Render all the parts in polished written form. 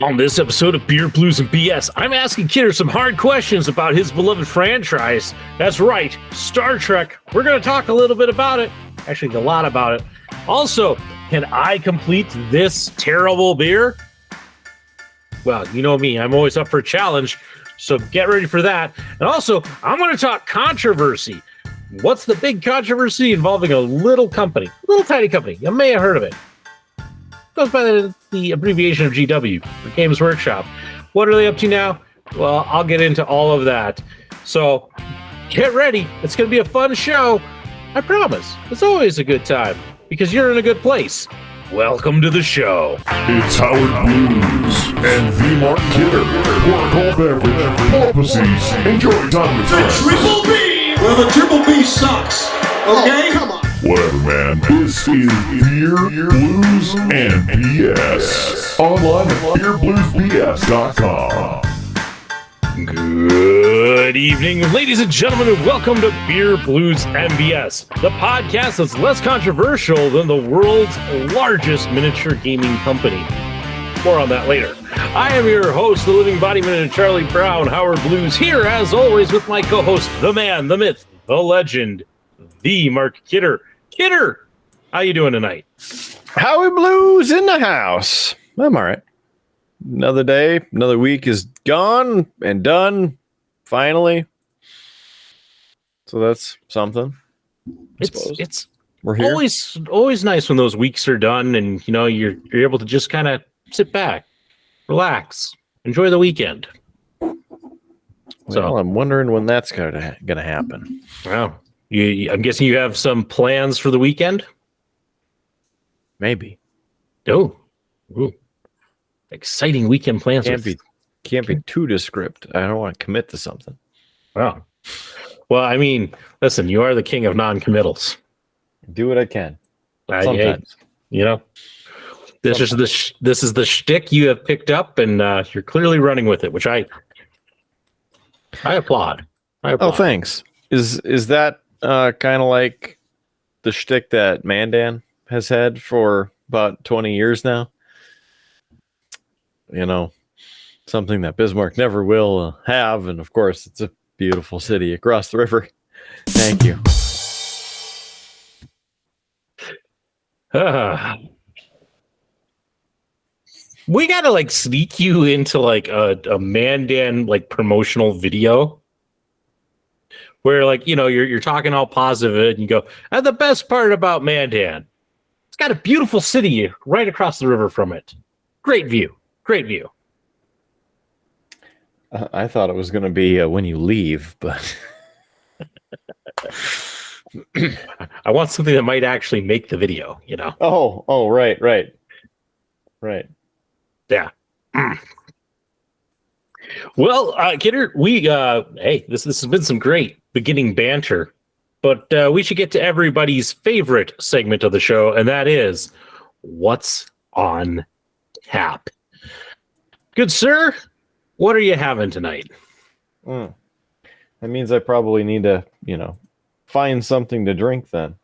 On this episode of Beer, Blues, and BS, I'm asking Kidder some hard questions about his beloved franchise. That's right, Star Trek. We're going to talk a little bit about it. Actually, a lot about it. Also, can I complete this terrible beer? Well, you know me, I'm always up for a challenge, so get ready for that. And also, I'm going to talk controversy. What's the big controversy involving a little company? Little tiny company. You may have heard of it. Goes by the abbreviation of GW, for Games Workshop. What are they up to now? Well, I'll get into all of that. So get ready. It's going to be a fun show. I promise. It's always a good time because you're in a good place. Welcome to the show. It's Howard Blues and the Mark Kidder. Pour a cold beverage, pull up a seat, enjoy time with friends. Triple B! Well, the Triple B sucks. Okay? Come on. Whatever, man. This is Beer, Blues, and BS. Online at beerbluesbs.com. Good evening, ladies and gentlemen, and welcome to Beer, Blues, and BS, the podcast that's less controversial than the world's largest miniature gaming company. More on that later. I am your host, the living embodiment of Charlie Brown, Howard Blues, here as always with my co-host, the man, the myth, the legend, the Mark Kidder. Kidder, how you doing tonight? Howie Blues in the house. I'm all right. Another day, another week is gone and done, finally. So that's something. It's We're here. always nice when those weeks are done and you know you're able to just kind of sit back, relax, enjoy the weekend. Well, I'm wondering when that's gonna happen. Wow. I'm guessing you have some plans for the weekend? Maybe. Oh. Ooh. Exciting weekend plans. Can't be too descriptive. I don't want to commit to something. Wow. Well, I mean, listen, you are the king of non-committals. Do what I can. Sometimes. You know, this is the shtick you have picked up, and you're clearly running with it, which I applaud. Oh, thanks. Is that kind of like the shtick that Mandan has had for about 20 years now? You know, something that Bismarck never will have. And of course, it's a beautiful city across the river. Thank you. We got to like sneak you into like a Mandan like promotional video where like, you know, you're talking all positive and you go, and the best part about Mandan, it's got a beautiful city right across the river from it. Great view. Great view. I thought it was going to be when you leave, but I want something that might actually make the video, you know? Oh, right. Yeah. Well, Kidder, hey, this has been some great beginning banter, but we should get to everybody's favorite segment of the show, and that is What's on Tap? Good sir, what are you having tonight? That means I probably need to, find something to drink then.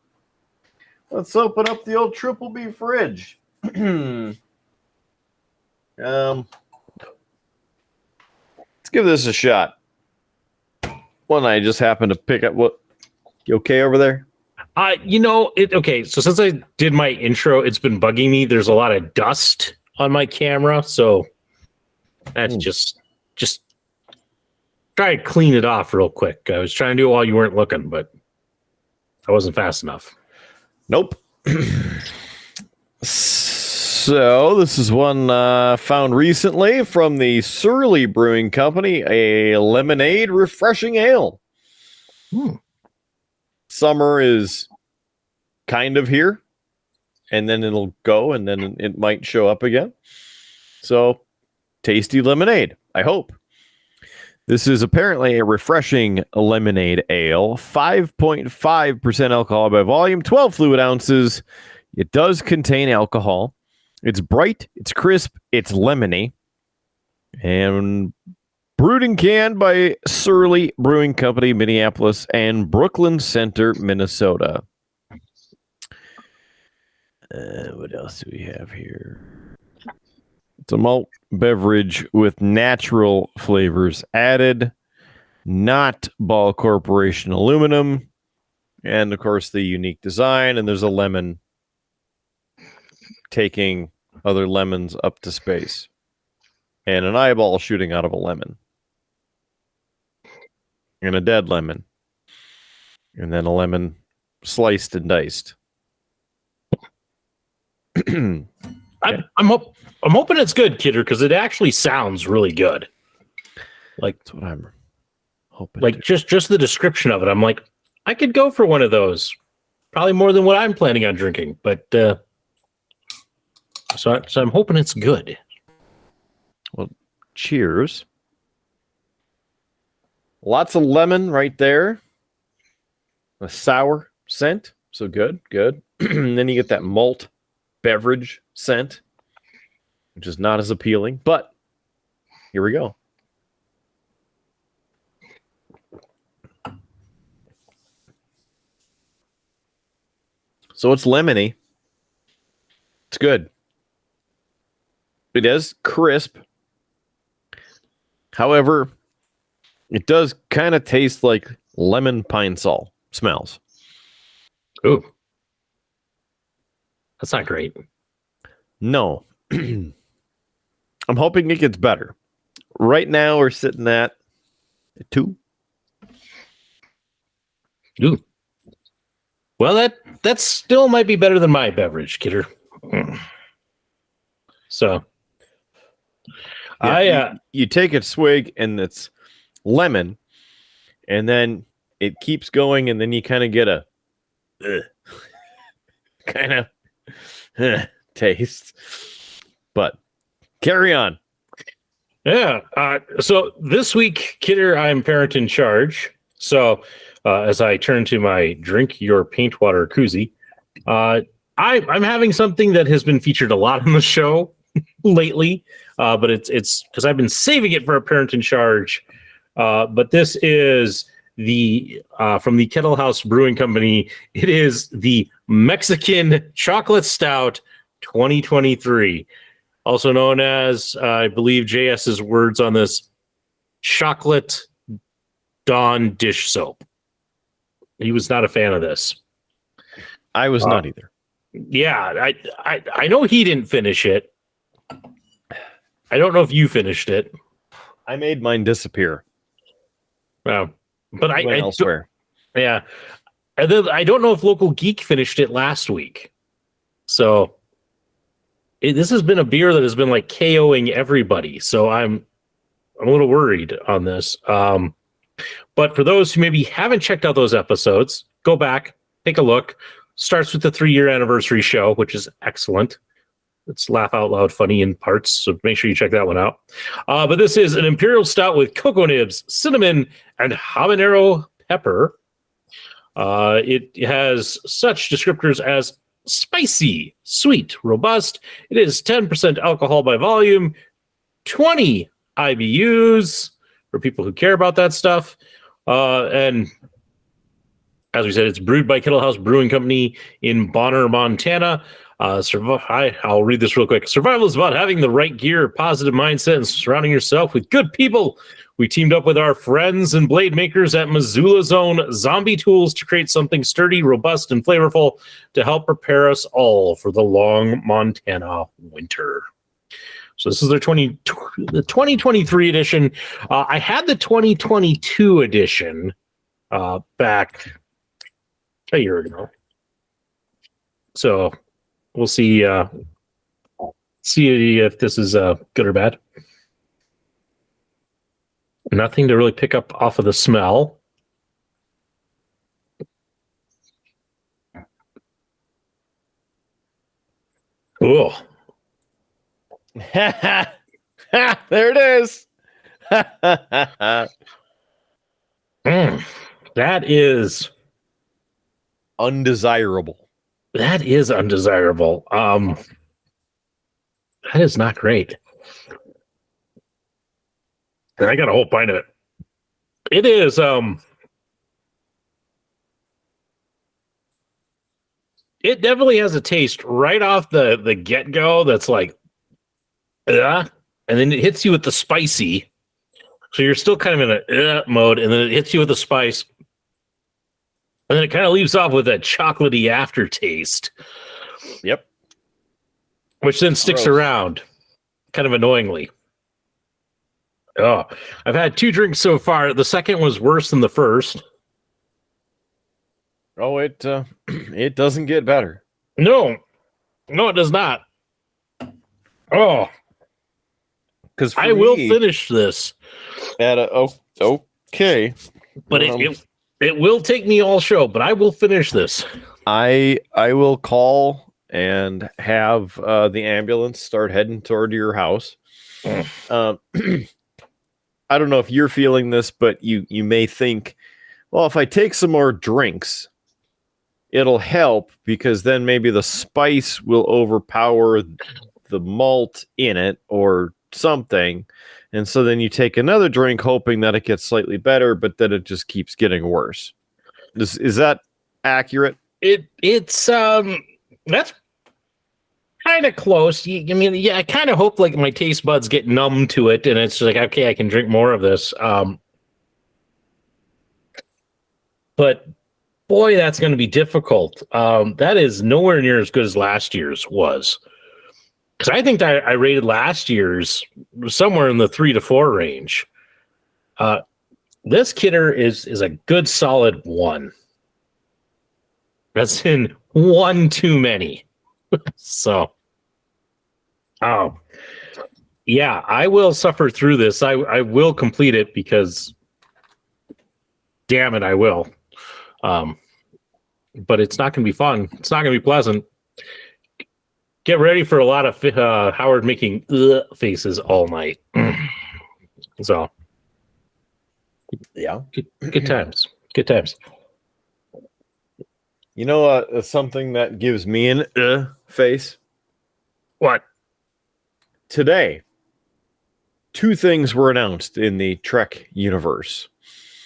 Let's open up the old Triple B fridge. Let's give this a shot. One I just happened to pick up. What? You okay over there? Okay, so since I did my intro, it's been bugging me. There's a lot of dust on my camera, so that's just try to clean it off real quick. I was trying to do it while you weren't looking, but I wasn't fast enough. Nope. So this is one found recently from the Surly Brewing Company, a lemonade refreshing ale. Summer is kind of here, and then it'll go, and then it might show up again. So, tasty lemonade, I hope. This is apparently a refreshing lemonade ale, 5.5% alcohol by volume, 12 fluid ounces. It does contain alcohol. It's bright, it's crisp, it's lemony, and brewed and canned by Surly Brewing Company, Minneapolis, and Brooklyn Center, Minnesota. What else do we have here? It's a malt beverage with natural flavors added, not Ball Corporation aluminum, and of course the unique design. And there's a lemon taking other lemons up to space, and an eyeball shooting out of a lemon, and a dead lemon, and then a lemon sliced and diced. I'm hoping it's good, Kidder, because it actually sounds really good. Like That's what I'm hoping. Like just the description of it, I'm like, I could go for one of those. Probably more than what I'm planning on drinking, but so I'm hoping it's good. Well, cheers. Lots of lemon right there. A sour scent. So good. And then you get that malt beverage scent, which is not as appealing, but here we go. So it's lemony. It's good. It is crisp. However, it does kind of taste like lemon pine sol smells. Ooh. That's not great. No. I'm hoping it gets better. Right now, we're sitting at 2. Ooh. Well, that still might be better than my beverage, Kidder. So, you take a swig and it's lemon, and then it keeps going, and then you kind of get a kind of taste. But carry on. Yeah. So this week, Kidder, I'm parent in charge. So as I turn to my drink your paint water koozie, I'm having something that has been featured a lot on the show lately, but it's because I've been saving it for a parent in charge. But this is the from the Kettlehouse Brewing Company. It is the Mexican Chocolate Stout 2023, also known as, I believe JS's words on this, Chocolate Dawn dish soap. He was not a fan of this. I was not either. Yeah, I know he didn't finish it. I don't know if you finished it. I made mine disappear. But I elsewhere. Yeah. And then I don't know if Local Geek finished it last week. So this has been a beer that has been like KOing everybody. So I'm a little worried on this. But for those who maybe haven't checked out those episodes, go back, take a look. Starts with the 3-year anniversary show, which is excellent. It's laugh out loud funny in parts, so make sure you check that one out. But this is an imperial stout with cocoa nibs, cinnamon, and habanero pepper. It has such descriptors as spicy, sweet, robust. It is 10% alcohol by volume, 20 IBUs for people who care about that stuff. And as we said, it's brewed by Kettlehouse Brewing Company in Bonner, Montana. I'll read this real quick. Survival is about having the right gear, positive mindset, and surrounding yourself with good people. We teamed up with our friends and blade makers at Missoula's own Zombie Tools to create something sturdy, robust, and flavorful to help prepare us all for the long Montana winter. So this is their the 2023 edition. I had the 2022 edition back a year ago. So we'll see if this is good or bad. Nothing to really pick up off of the smell. Oh, there it is. That is undesirable. That is undesirable. That is not great. And I got a whole pint of it. It is it definitely has a taste right off the get-go that's like and then it hits you with the spicy. So you're still kind of in a mode, and then it hits you with the spice. And then it kind of leaves off with that chocolatey aftertaste. Yep. Which then sticks Gross. around kind of annoyingly. Oh, I've had 2 drinks so far. The second was worse than the first. Oh, it doesn't get better. No, it does not. Oh, Because I will finish this. Okay. But it will take me all show, but I will finish this. I will call and have the ambulance start heading toward your house. I don't know if you're feeling this, but you may think, well, if I take some more drinks, it'll help because then maybe the spice will overpower the malt in it or something. And so then you take another drink hoping that it gets slightly better, but then it just keeps getting worse. Is that accurate? It's that's kind of close. I kind of hope like my taste buds get numb to it, and it's like, okay, I can drink more of this. But boy, that's going to be difficult. That is nowhere near as good as last year's was. Because I think I rated last year's somewhere in the 3 to 4 range. This kidder is a good solid 1. That's in 1 too many. So, yeah, I will suffer through this. I will complete it because, damn it, I will. But it's not going to be fun. It's not going to be pleasant. Get ready for a lot of Howard making faces all night. So, yeah, good times. Good times. You know, something that gives me an face? What? Today, 2 things were announced in the Trek universe.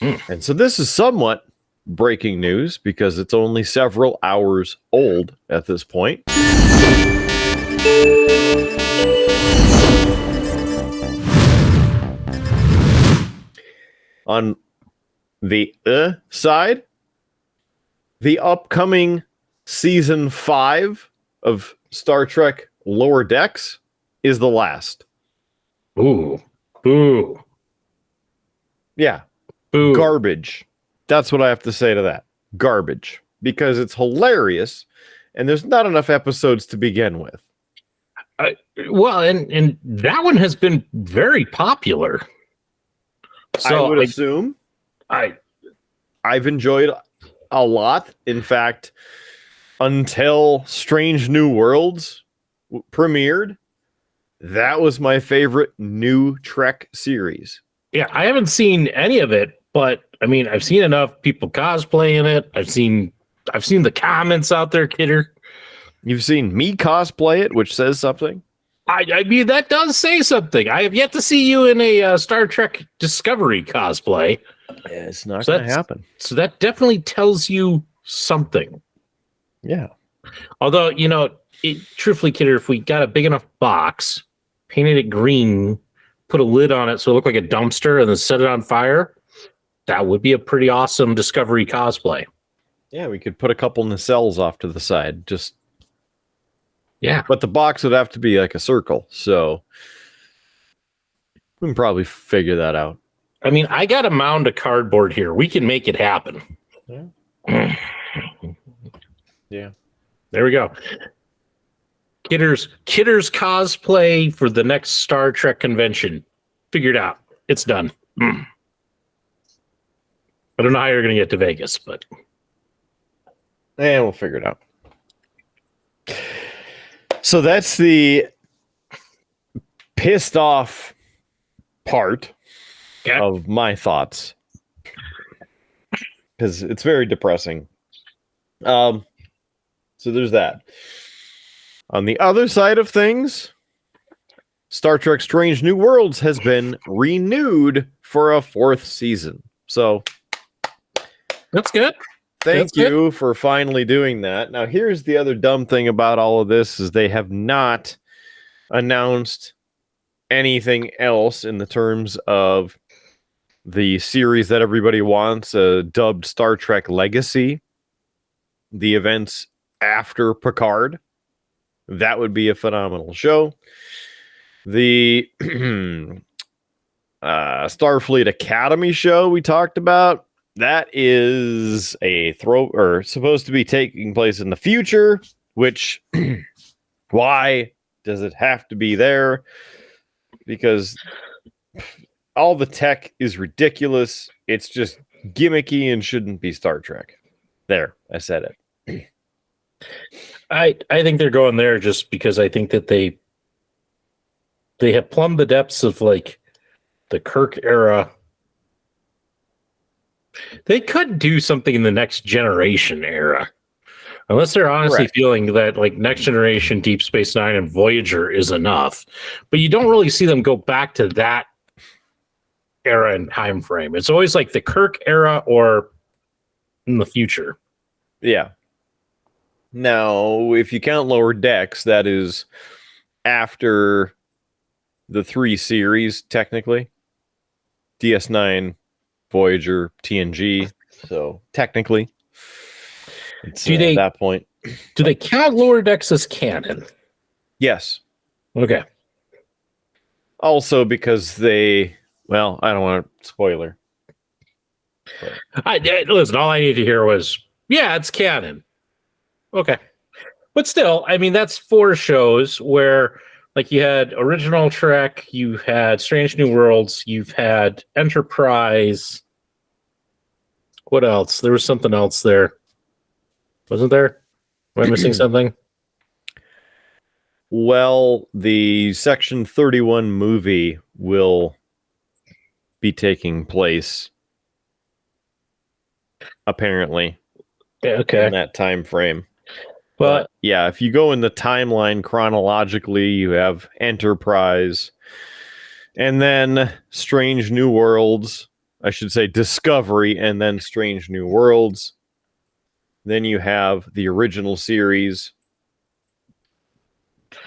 And so this is somewhat breaking news because it's only several hours old at this point. On the side, the upcoming season 5 of Star Trek Lower Decks is the last. Ooh. Boo. Yeah. Boo. Garbage. That's what I have to say to that. Garbage. Because it's hilarious and there's not enough episodes to begin with. Well, and that one has been very popular. So I would assume. I've enjoyed a lot. In fact, until Strange New Worlds premiered, that was my favorite new Trek series. Yeah, I haven't seen any of it, but I mean, I've seen enough people cosplaying it. I've seen the comments out there, kidder. You've seen me cosplay it, which says something. I mean, that does say something. I have yet to see you in a Star Trek Discovery cosplay. Yeah, it's not going to happen. So that definitely tells you something. Yeah. Although, truthfully, kidder, if we got a big enough box, painted it green, put a lid on it so it looked like a dumpster, and then set it on fire, that would be a pretty awesome Discovery cosplay. Yeah, we could put a couple nacelles off to the side. Yeah. But the box would have to be like a circle, so we can probably figure that out. I mean, I got a mound of cardboard here. We can make it happen. Yeah. Yeah. There we go. Kidder's cosplay for the next Star Trek convention. Figured out. It's done. I don't know how you're going to get to Vegas, but... And we'll figure it out. So that's the pissed off part of my thoughts. Because it's very depressing. So there's that. On the other side of things, Star Trek Strange New Worlds has been renewed for a 4th season. So that's good. Thank you for finally doing that. Now, here's the other dumb thing about all of this is they have not announced anything else in the terms of the series that everybody wants, dubbed Star Trek Legacy, the events after Picard, that would be a phenomenal show. The Starfleet Academy show we talked about, that is supposed to be taking place in the future, which why does it have to be there? Because all the tech is ridiculous. It's just gimmicky and shouldn't be Star Trek. There, I said it. I think they're going there just because I think that they have plumbed the depths of like the Kirk era. They could do something in the Next Generation era. Unless they're honestly feeling that like Next Generation, Deep Space Nine, and Voyager is enough. But you don't really see them go back to that era and time frame. It's always like the Kirk era or in the future. Yeah. Now, if you count Lower Decks, that is after the 3 series, technically. DS9, Voyager, TNG. So, technically, it's at that point. Do they count Lower Decks as canon? Yes. Okay. Also because I don't want to spoiler. Listen, all I need to hear was, yeah, it's canon. Okay. But still, I mean, that's 4 shows where, like, you had original Trek, you had Strange New Worlds, you've had Enterprise. What else? There was something else there. Wasn't there? Am I missing something? Well, the Section 31 movie will be taking place, apparently, in that time frame. But yeah, if you go in the timeline chronologically, you have Enterprise, and then Strange New Worlds. I should say Discovery, and then Strange New Worlds. Then you have the original series.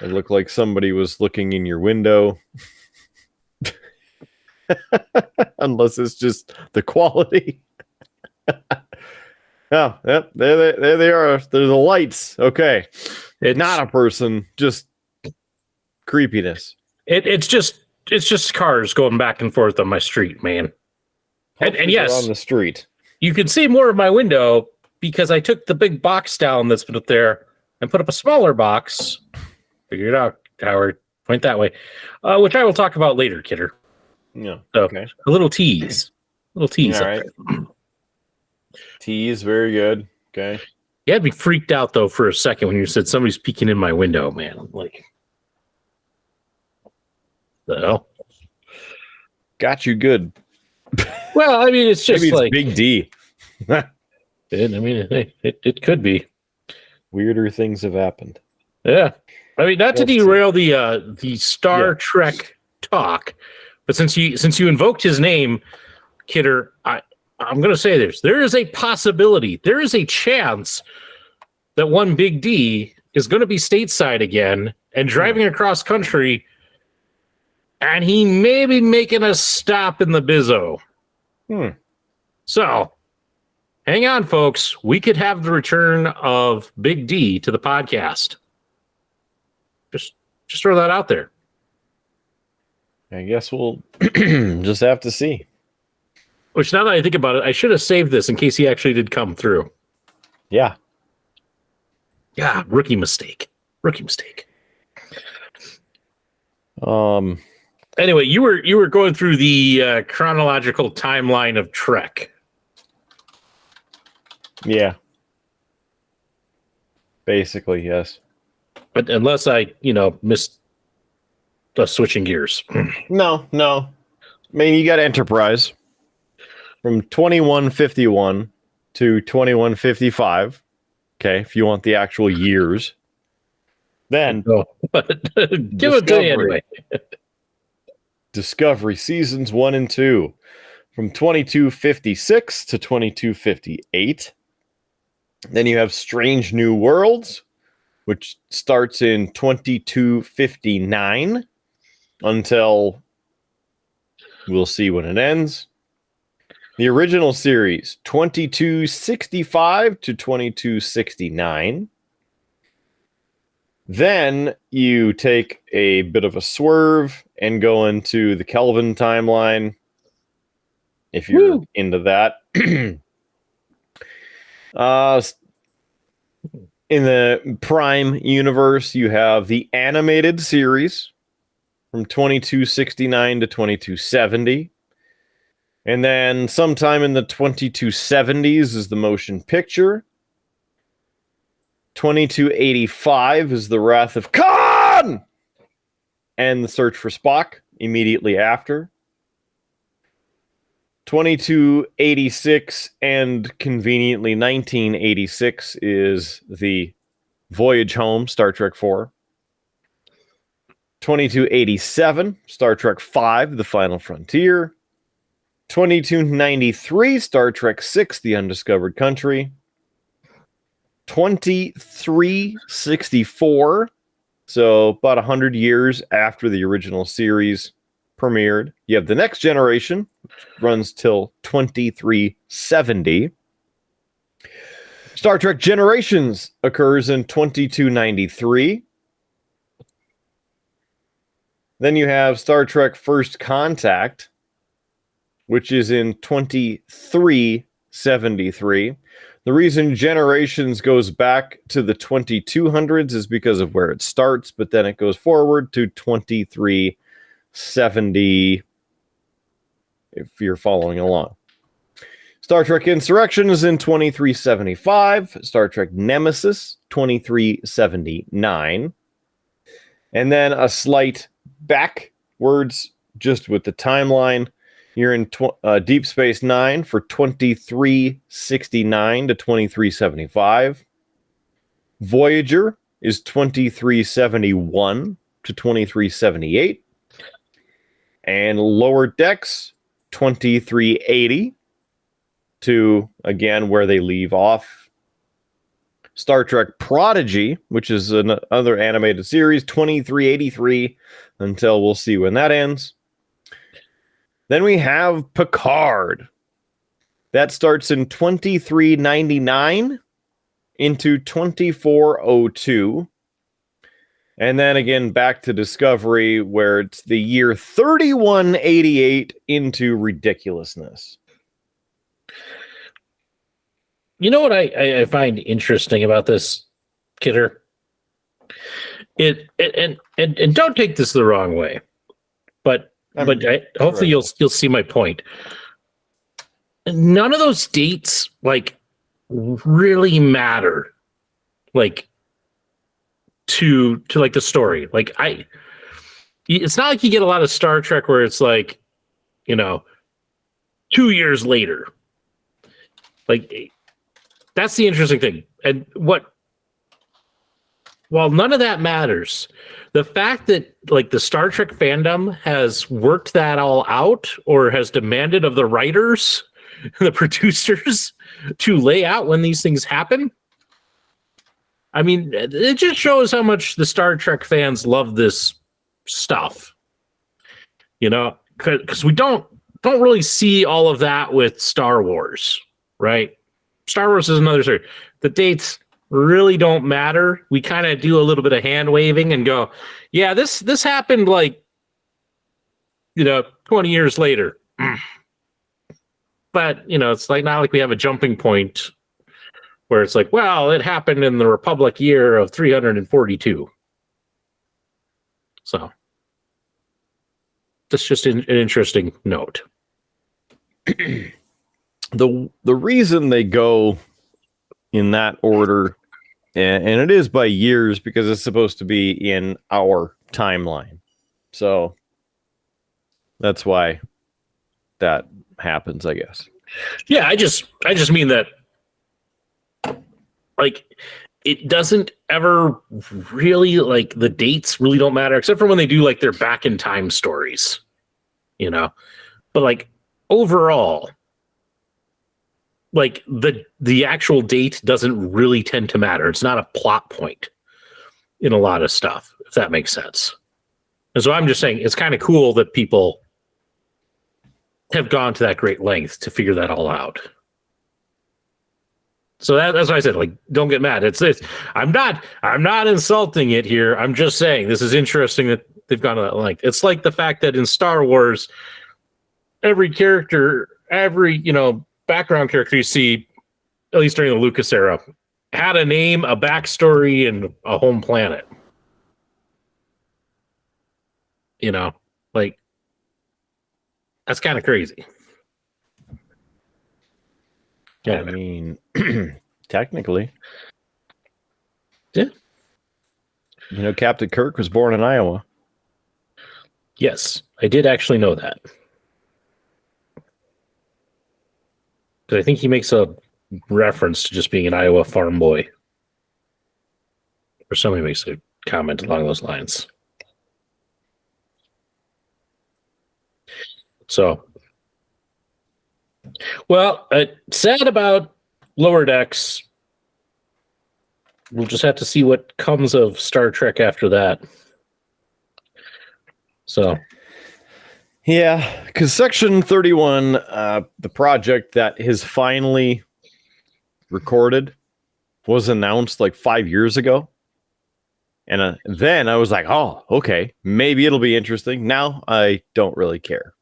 It looked like somebody was looking in your window. Unless it's just the quality. Oh, yep, there they are. There's the lights. Okay. It's not a person, just creepiness. It's just cars going back and forth on my street, man. And yes, on the street. You can see more of my window because I took the big box down that's been up there and put up a smaller box. Figure it out, Howard. Point that way. Which I will talk about later, Kidder. Yeah. So, okay. A little tease. All right. Tease, very good. Okay. You had me freaked out though for a second when you said somebody's peeking in my window, man. I'm like, the hell? Got you good. Well, I mean, it's just maybe it's like Big D. It could be. Weirder things have happened. Yeah. I mean, not to derail the Star Trek talk, but since you invoked his name, Kidder, I'm going to say this. There is a possibility, there is a chance that one Big D is going to be stateside again and driving across country, and he may be making a stop in the Bizzo. So, hang on, folks. We could have the return of Big D to the podcast. Just throw that out there. I guess we'll just have to see. Which, now that I think about it, I should have saved this in case he actually did come through. Yeah. Yeah, rookie mistake. Anyway, you were going through the chronological timeline of Trek. Yeah. Basically, yes. But unless I, missed switching gears. No. I mean, you got Enterprise from 2151 to 2155. Okay, if you want the actual years. Then give it to me anyway. Discovery seasons 1 and 2 from 2256 to 2258. Then you have Strange New Worlds, which starts in 2259. until we'll see when it ends. The original series, 2265 to 2269. Then you take a bit of a swerve and go into the Kelvin timeline, if you're into that. In the Prime universe, you have the animated series from 2269 to 2270. And then sometime in the 2270s is the motion picture. 2285 is the Wrath of Khan! And the Search for Spock immediately after. 2286 and conveniently 1986 is the Voyage Home, Star Trek 4. 2287, Star Trek 5, The Final Frontier. 2293, Star Trek 6, The Undiscovered Country. 2364, so about 100 years after the original series premiered. You have The Next Generation, which runs till 2370. Star Trek Generations occurs in 2293. Then you have Star Trek First Contact, which is in 2373. The reason Generations goes back to the 2200s is because of where it starts, but then it goes forward to 2370, if you're following along. Star Trek Insurrection is in 2375. Star Trek Nemesis, 2379. And then a slight backwards, just with the timeline. You're in Deep Space Nine for 2369 to 2375. Voyager is 2371 to 2378. And Lower Decks, 2380 to, again, where they leave off. Star Trek Prodigy, which is another animated series, 2383 until we'll see when that ends. Then we have Picard. That starts in 2399 into 2402. And then again back to Discovery, where it's the year 3188 into ridiculousness. You know what I find interesting about this, Kidder? And don't take this the wrong way, but hopefully you'll see my point. None of those dates really matter, to the story. It's not like you get a lot of Star Trek where it's 2 years later. That's the interesting thing. And while none of that matters, the fact that the Star Trek fandom has worked that all out or has demanded of the writers and the producers to lay out when these things happen, I mean, it just shows how much the Star Trek fans love this stuff. Because we don't really see all of that with Star Wars, right? Star Wars is another story. The dates really don't matter. We kind of do a little bit of hand waving and go, yeah, this happened 20 years later. But, it's not like we have a jumping point where it's well, it happened in the Republic year of 342. So that's just an interesting note. The reason they go in that order, and it is by years because it's supposed to be in our timeline. So that's why that happens, I guess. Yeah, I just mean that it doesn't ever really the dates really don't matter except for when they do their back in time stories, but overall, the actual date doesn't really tend to matter. It's not a plot point in a lot of stuff, if that makes sense. And so I'm just saying it's kind of cool that people have gone to that great length to figure that all out. So that's why I said, like, don't get mad. It's this. I'm not insulting it here. I'm just saying this is interesting that they've gone to that length. It's like the fact that in Star Wars, every character, every background character you see, at least during the Lucas era, had a name, a backstory, and a home planet. Like, that's kind of crazy. Yeah, I mean, technically. Yeah. Captain Kirk was born in Iowa. Yes, I did actually know that. But I think he makes a reference to just being an Iowa farm boy. Or somebody makes a comment along those lines. So, well, sad about Lower Decks. We'll just have to see what comes of Star Trek after that. So, yeah, because Section 31, the project that is finally recorded, was announced like 5 years ago. And then I was like, oh, okay, maybe it'll be interesting. Now I don't really care.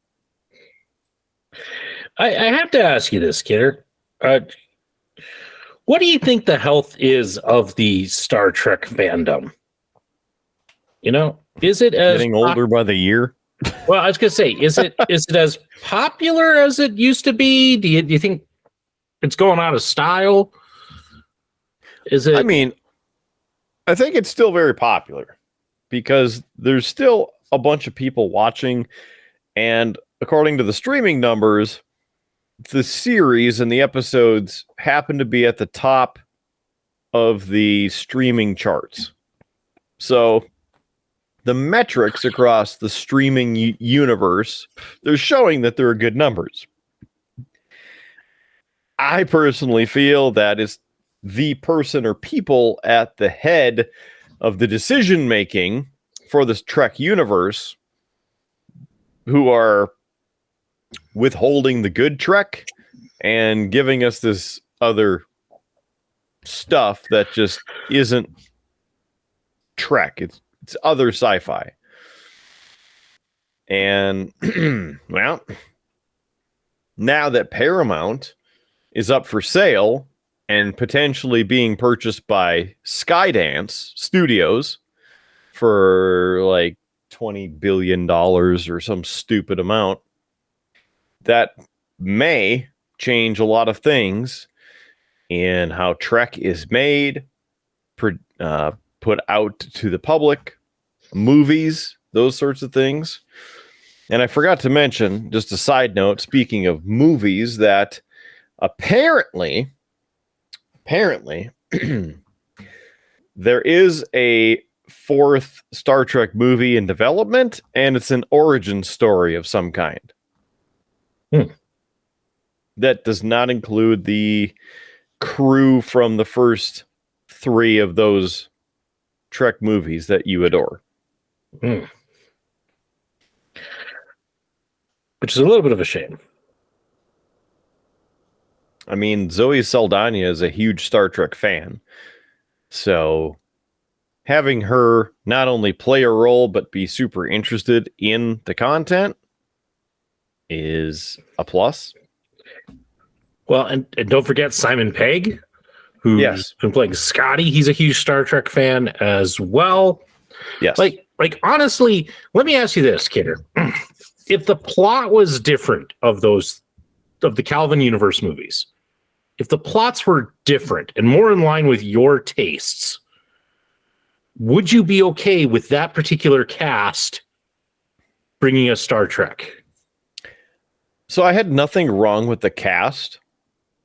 I have to ask you this, Kidder. What do you think the health is of the Star Trek fandom? Is it as getting older by the year? Well, I was going to say, is it as popular as it used to be? Do you think it's going out of style? Is it? I mean, I think it's still very popular because there's still a bunch of people watching, and according to the streaming numbers, the series and the episodes happen to be at the top of the streaming charts. So the metrics across the streaming universe, they're showing that there are good numbers. I personally feel that it's the person or people at the head of the decision making for this Trek universe who are withholding the good Trek and giving us this other stuff that just isn't Trek. It's other sci-fi. And well, now that Paramount is up for sale and potentially being purchased by Skydance Studios for like $20 billion or some stupid amount, that may change a lot of things in how Trek is made, put out to the public, movies, those sorts of things. And I forgot to mention, just a side note, speaking of movies, that apparently there is a fourth Star Trek movie in development, and it's an origin story of some kind. That does not include the crew from the first 3 of those Trek movies that you adore. Which is a little bit of a shame. I mean, Zoe Saldana is a huge Star Trek fan. So having her not only play a role, but be super interested in the content is a plus. Well, and don't forget Simon Pegg, who's been playing Scotty. He's a huge Star Trek fan as well. Yes. Like honestly, let me ask you this, Kidder. If the plot was different of the Calvin Universe movies, if the plots were different and more in line with your tastes, would you be okay with that particular cast bringing us Star Trek? So I had nothing wrong with the cast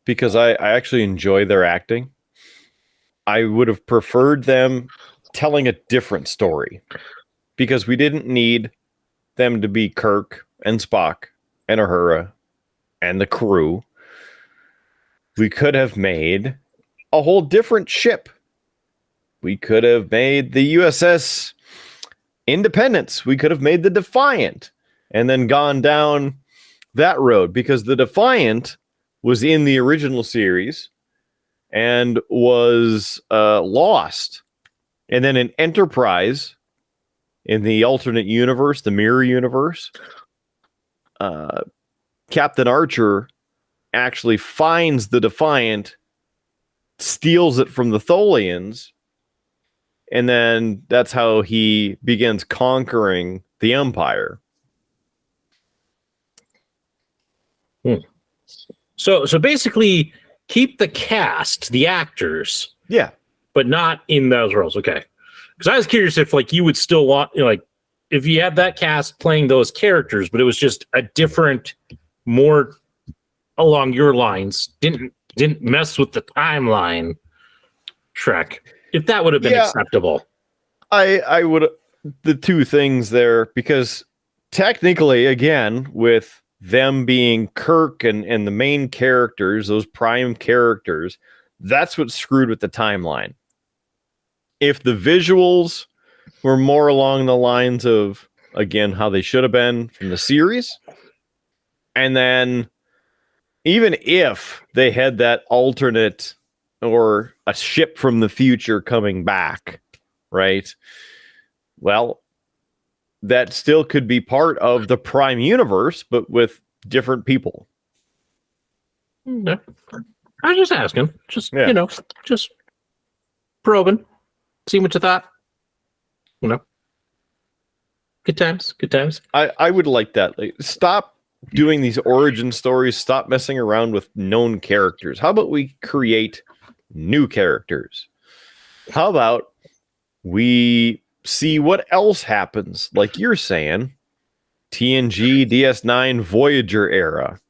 because I actually enjoy their acting. I would have preferred them telling a different story because we didn't need them to be Kirk and Spock and Uhura and the crew. We could have made a whole different ship. We could have made the USS Independence. We could have made the Defiant and then gone down that road, because the Defiant was in the original series and was lost. And then in Enterprise, in the alternate universe, the mirror universe, Captain Archer actually finds the Defiant, steals it from the Tholians, and then that's how he begins conquering the Empire. So basically, keep the cast, the actors, Yeah. but not in those roles. Okay, because I was curious if like you would still want, you know, like if you had that cast playing those characters, but it was just a different, more along your lines, didn't mess with the timeline. Shrek, if that would have been acceptable. I would, the two things there, because technically, again, with them being Kirk and the main characters, those prime characters, that's what screwed with the timeline. If the visuals were more along the lines of, again, how they should have been from the series, and then even if they had that alternate or a ship from the future coming back, right? Well, that still could be part of the prime universe, but with different people. Okay. I was just asking, just Yeah. you know, just probing, see what you thought. You know, good times, good times. I would like that. Like, stop doing these origin stories. Stop messing around with known characters. How about we create new characters? How about we see what else happens? Like you're saying, TNG, DS9, Voyager era.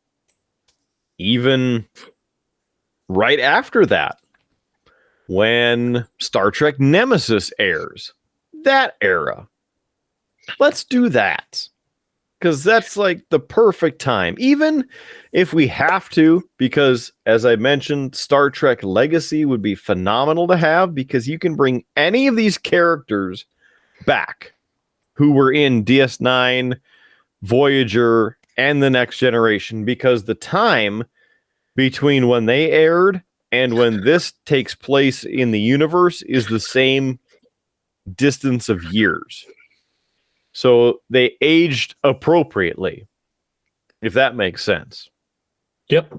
Even right after that, when Star Trek Nemesis airs, that era. Let's do that. Because that's like the perfect time. Even if we have to, because as I mentioned, Star Trek Legacy would be phenomenal to have, because you can bring any of these characters back who were in DS9, Voyager, and the Next Generation, because the time between when they aired and when this takes place in the universe is the same distance of years. So they aged appropriately, if that makes sense. Yep.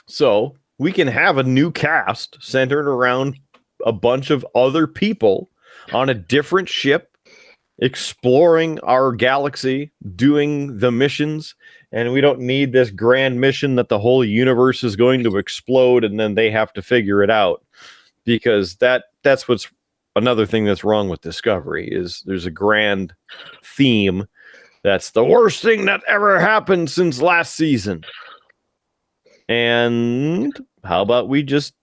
So we can have a new cast centered around a bunch of other people on a different ship, exploring our galaxy, doing the missions, and we don't need this grand mission that the whole universe is going to explode and then they have to figure it out, because that's what's another thing that's wrong with Discovery, is there's a grand theme that's the worst thing that ever happened since last season. And how about we just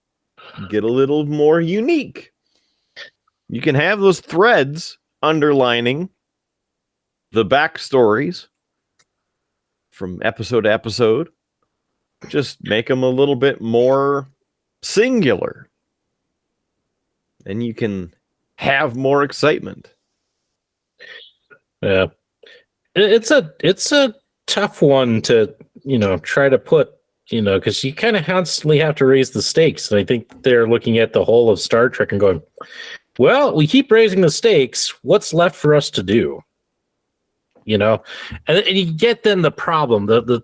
get a little more unique? You can have those threads underlining the backstories from episode to episode. Just make them a little bit more singular. And you can have more excitement. Yeah. It's a tough one to, you know, try to put, you know, because you kind of constantly have to raise the stakes. And I think they're looking at the whole of Star Trek and going, well, we keep raising the stakes. What's left for us to do? You know, and you get then the problem, the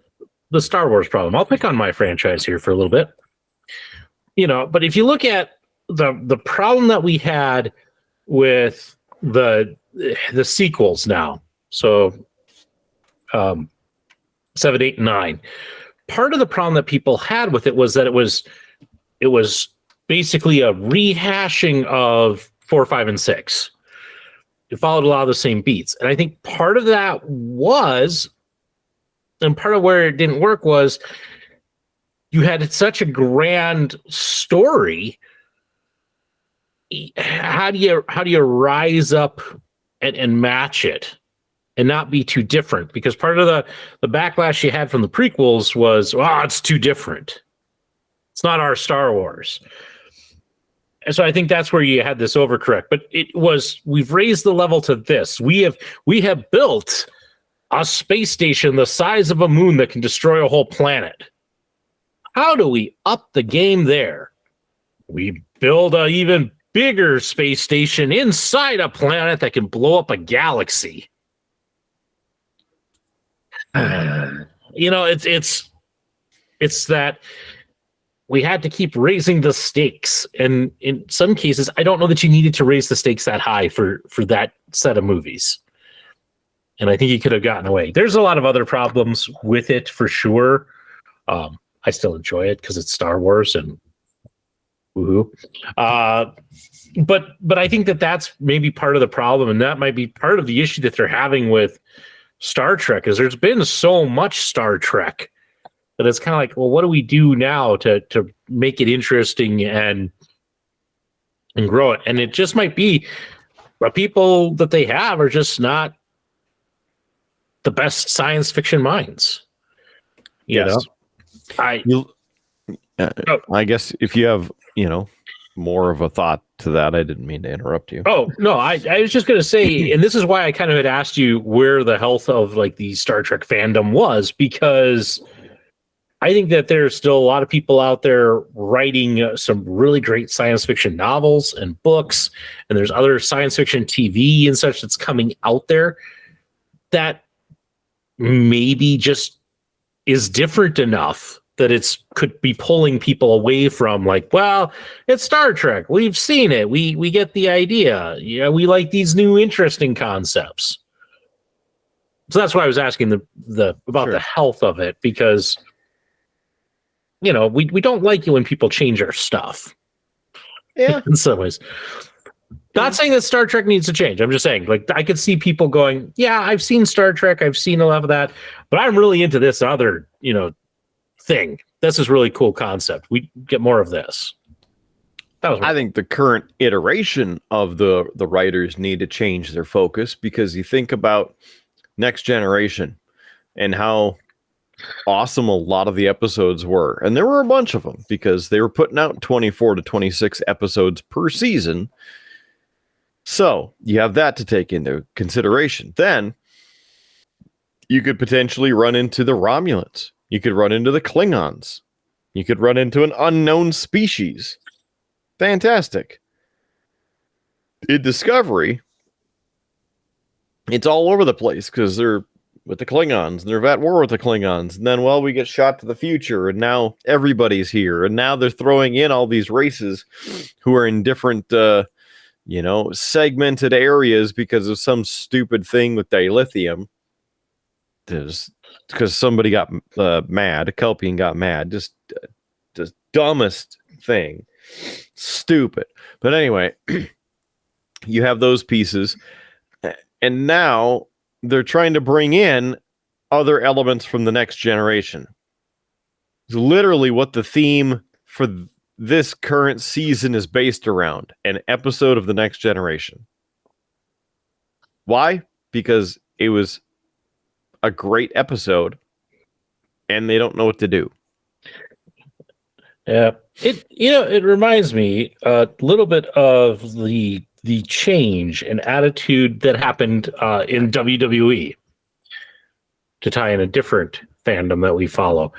Star Wars problem. I'll pick on my franchise here for a little bit. You know, but if you look at the problem that we had with the sequels now, so 7, 8, and 9. Part of the problem that people had with it was that it was basically a rehashing of 4, 5, and 6. It followed a lot of the same beats, and I think part of that was, and part of where it didn't work was, you had such a grand story. How do you rise up and match it and not be too different? Because part of the backlash you had from the prequels was, it's too different. It's not our Star Wars. so I think that's where you had this overcorrect. But we've raised the level to this. We have built a space station the size of a moon that can destroy a whole planet. How do we up the game there? We build an even bigger space station inside a planet that can blow up a galaxy. It's that we had to keep raising the stakes, and in some cases, I don't know that you needed to raise the stakes that high for that set of movies. And I think you could have gotten away. There's a lot of other problems with it for sure. I still enjoy it because it's Star Wars and woohoo. But I think that's maybe part of the problem, and that might be part of the issue that they're having with Star Trek, is there's been so much Star Trek that it's kind of like, well, what do we do now to make it interesting and grow it? And it just might be the people that they have are just not the best science fiction minds. You know? I guess if you have, more of a thought to that, I didn't mean to interrupt you. Oh, no, I was just going to say, and this is why I kind of had asked you where the health of like the Star Trek fandom was, because I think that there's still a lot of people out there writing some really great science fiction novels and books, and there's other science fiction TV and such that's coming out there that maybe just is different enough that could be pulling people away from, like, well, it's Star Trek. We've seen it. We get the idea. Yeah, we like these new interesting concepts. So that's why I was asking about the health of it, because we don't like it when people change our stuff. Yeah, in some ways. Not saying that Star Trek needs to change. I'm just saying, like, I could see people going, yeah, I've seen Star Trek. I've seen a lot of that, but I'm really into this other, thing. This is really cool concept. We get more of this. I think the current iteration of the writers need to change their focus, because you think about Next Generation and how awesome a lot of the episodes were. And there were a bunch of them because they were putting out 24 to 26 episodes per season. So you have that to take into consideration. Then you could potentially run into the Romulans. You could run into the Klingons. You could run into an unknown species. Fantastic. In Discovery, it's all over the place because they're with the Klingons, and they're at war with the Klingons. And then, we get shot to the future, and now everybody's here. And now they're throwing in all these races who are in different, segmented areas because of some stupid thing with dilithium. Because somebody got mad, a Kelpian got mad. Just dumbest thing. Stupid. But anyway, you have those pieces. And now they're trying to bring in other elements from the Next Generation. It's literally what the theme for this current season is based around. An episode of the Next Generation. Why? Because it was a great episode and they don't know what to do. Yeah. It reminds me a little bit of the change and attitude that happened in WWE, to tie in a different fandom that we follow.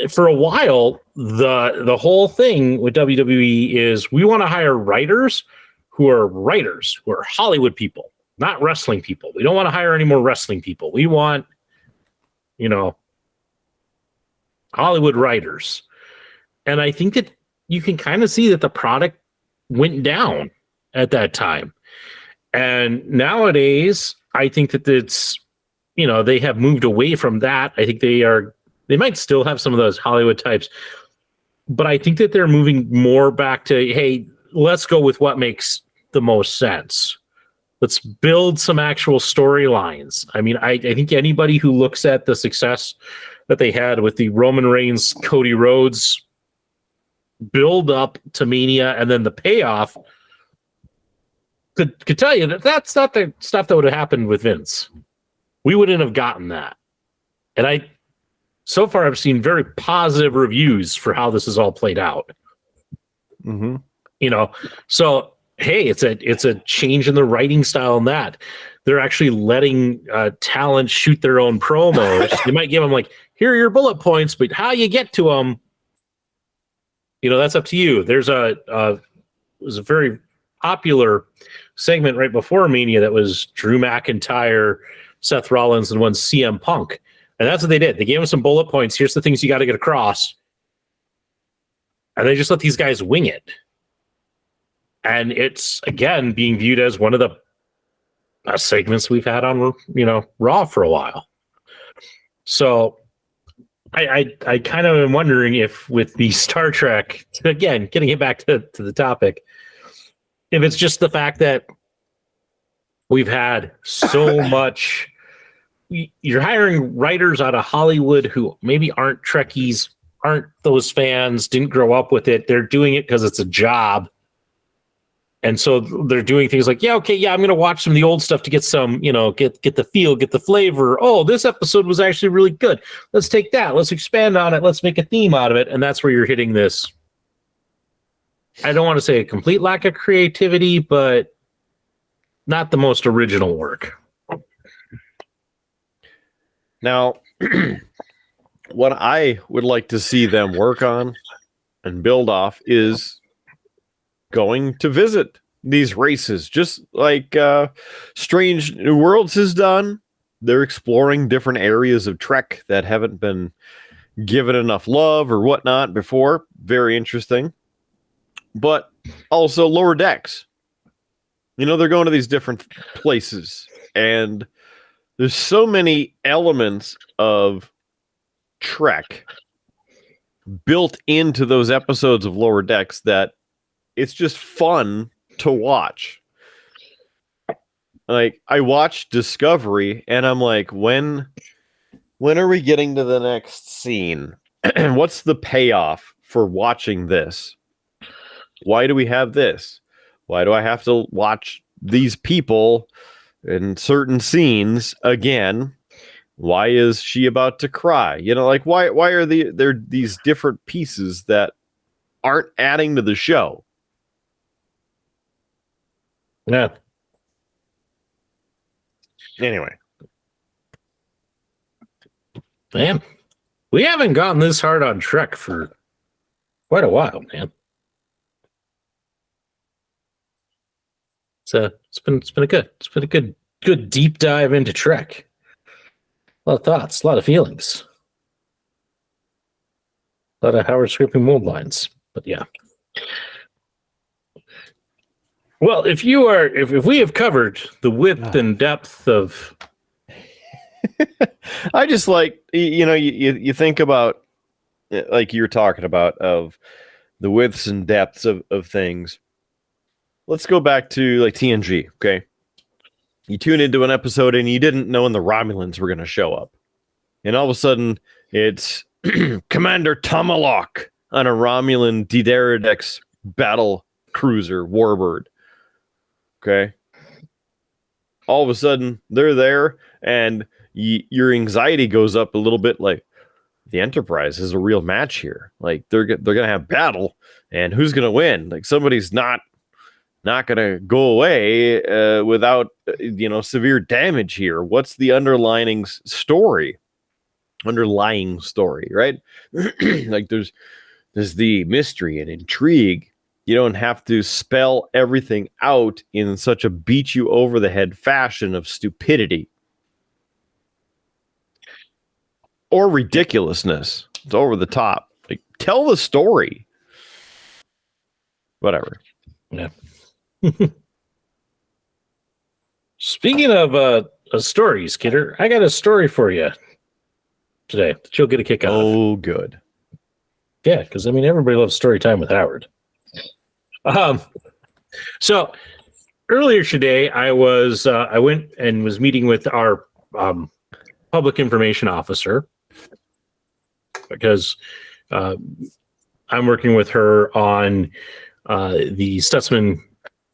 For a while, the whole thing with WWE is we want to hire writers who are Hollywood people, not wrestling people. We don't want to hire any more wrestling people. We want, Hollywood writers. And I think that you can kind of see that the product went down at that time. And nowadays, I think that it's, they have moved away from that. I think they might still have some of those Hollywood types, but I think that they're moving more back to, hey, let's go with what makes the most sense. Let's build some actual storylines. I mean, I think anybody who looks at the success that they had with the Roman Reigns, Cody Rhodes build up to Mania and then the payoff could tell you that that's not the stuff that would have happened with Vince. We wouldn't have gotten that. And so far I've seen very positive reviews for how this is all played out. Mm-hmm. So hey, it's a change in the writing style in that they're actually letting talent shoot their own promos. You might give them like, here are your bullet points, but how you get to them, that's up to you. There's it was a very popular segment right before Mania that was Drew McIntyre, Seth Rollins, and one CM Punk. And that's what they did. They gave him some bullet points. Here's the things you got to get across. And they just let these guys wing it. And it's, again, being viewed as one of the best segments we've had on, Raw for a while. So I kind of am wondering if with the Star Trek, again, getting it back to the topic, if it's just the fact that we've had so much, you're hiring writers out of Hollywood who maybe aren't Trekkies, aren't those fans, didn't grow up with it. They're doing it because it's a job. And so they're doing things like, I'm going to watch some of the old stuff to get some, get the feel, get the flavor. Oh, this episode was actually really good. Let's take that. Let's expand on it. Let's make a theme out of it. And that's where you're hitting this. I don't want to say a complete lack of creativity, but not the most original work. Now, what I would like to see them work on and build off is going to visit these races, just like Strange New Worlds has done. They're exploring different areas of Trek that haven't been given enough love or whatnot before. Very interesting. But also Lower Decks. They're going to these different places, and there's so many elements of Trek built into those episodes of Lower Decks that it's just fun to watch. Like, I watched Discovery and I'm like, when are we getting to the next scene? What's the payoff for watching this? Why do we have this? Why do I have to watch these people in certain scenes again? Why is she about to cry? Why are there these different pieces that aren't adding to the show? Yeah. Anyway. Man, we haven't gotten this hard on Trek for quite a while, man. So it's been a good deep dive into Trek. A lot of thoughts, a lot of feelings. A lot of Howard scripting mold lines. But yeah. Well, if we have covered the width and depth of, I just like, you think about, like you're talking about, of the widths and depths of things. Let's go back to like TNG. Okay, you tune into an episode and you didn't know when the Romulans were going to show up, and all of a sudden it's Commander Tomahawk on a Romulan Dideredex battle cruiser Warbird. Okay. All of a sudden, they're there, and your anxiety goes up a little bit. Like, the Enterprise is a real match here. Like, they're gonna have battle, and who's gonna win? Like, somebody's not gonna go away without severe damage here. What's the underlying story, right? Like, there's the mystery and intrigue. You don't have to spell everything out in such a beat you over the head fashion of stupidity or ridiculousness. It's over the top. Like, tell the story. Whatever. Yeah. Speaking of stories, Kidder, I got a story for you today that you'll get a kick out of. Oh, good. Yeah, because everybody loves story time with Howard. So earlier today, I went and was meeting with our public information officer because I'm working with her on the Stutzman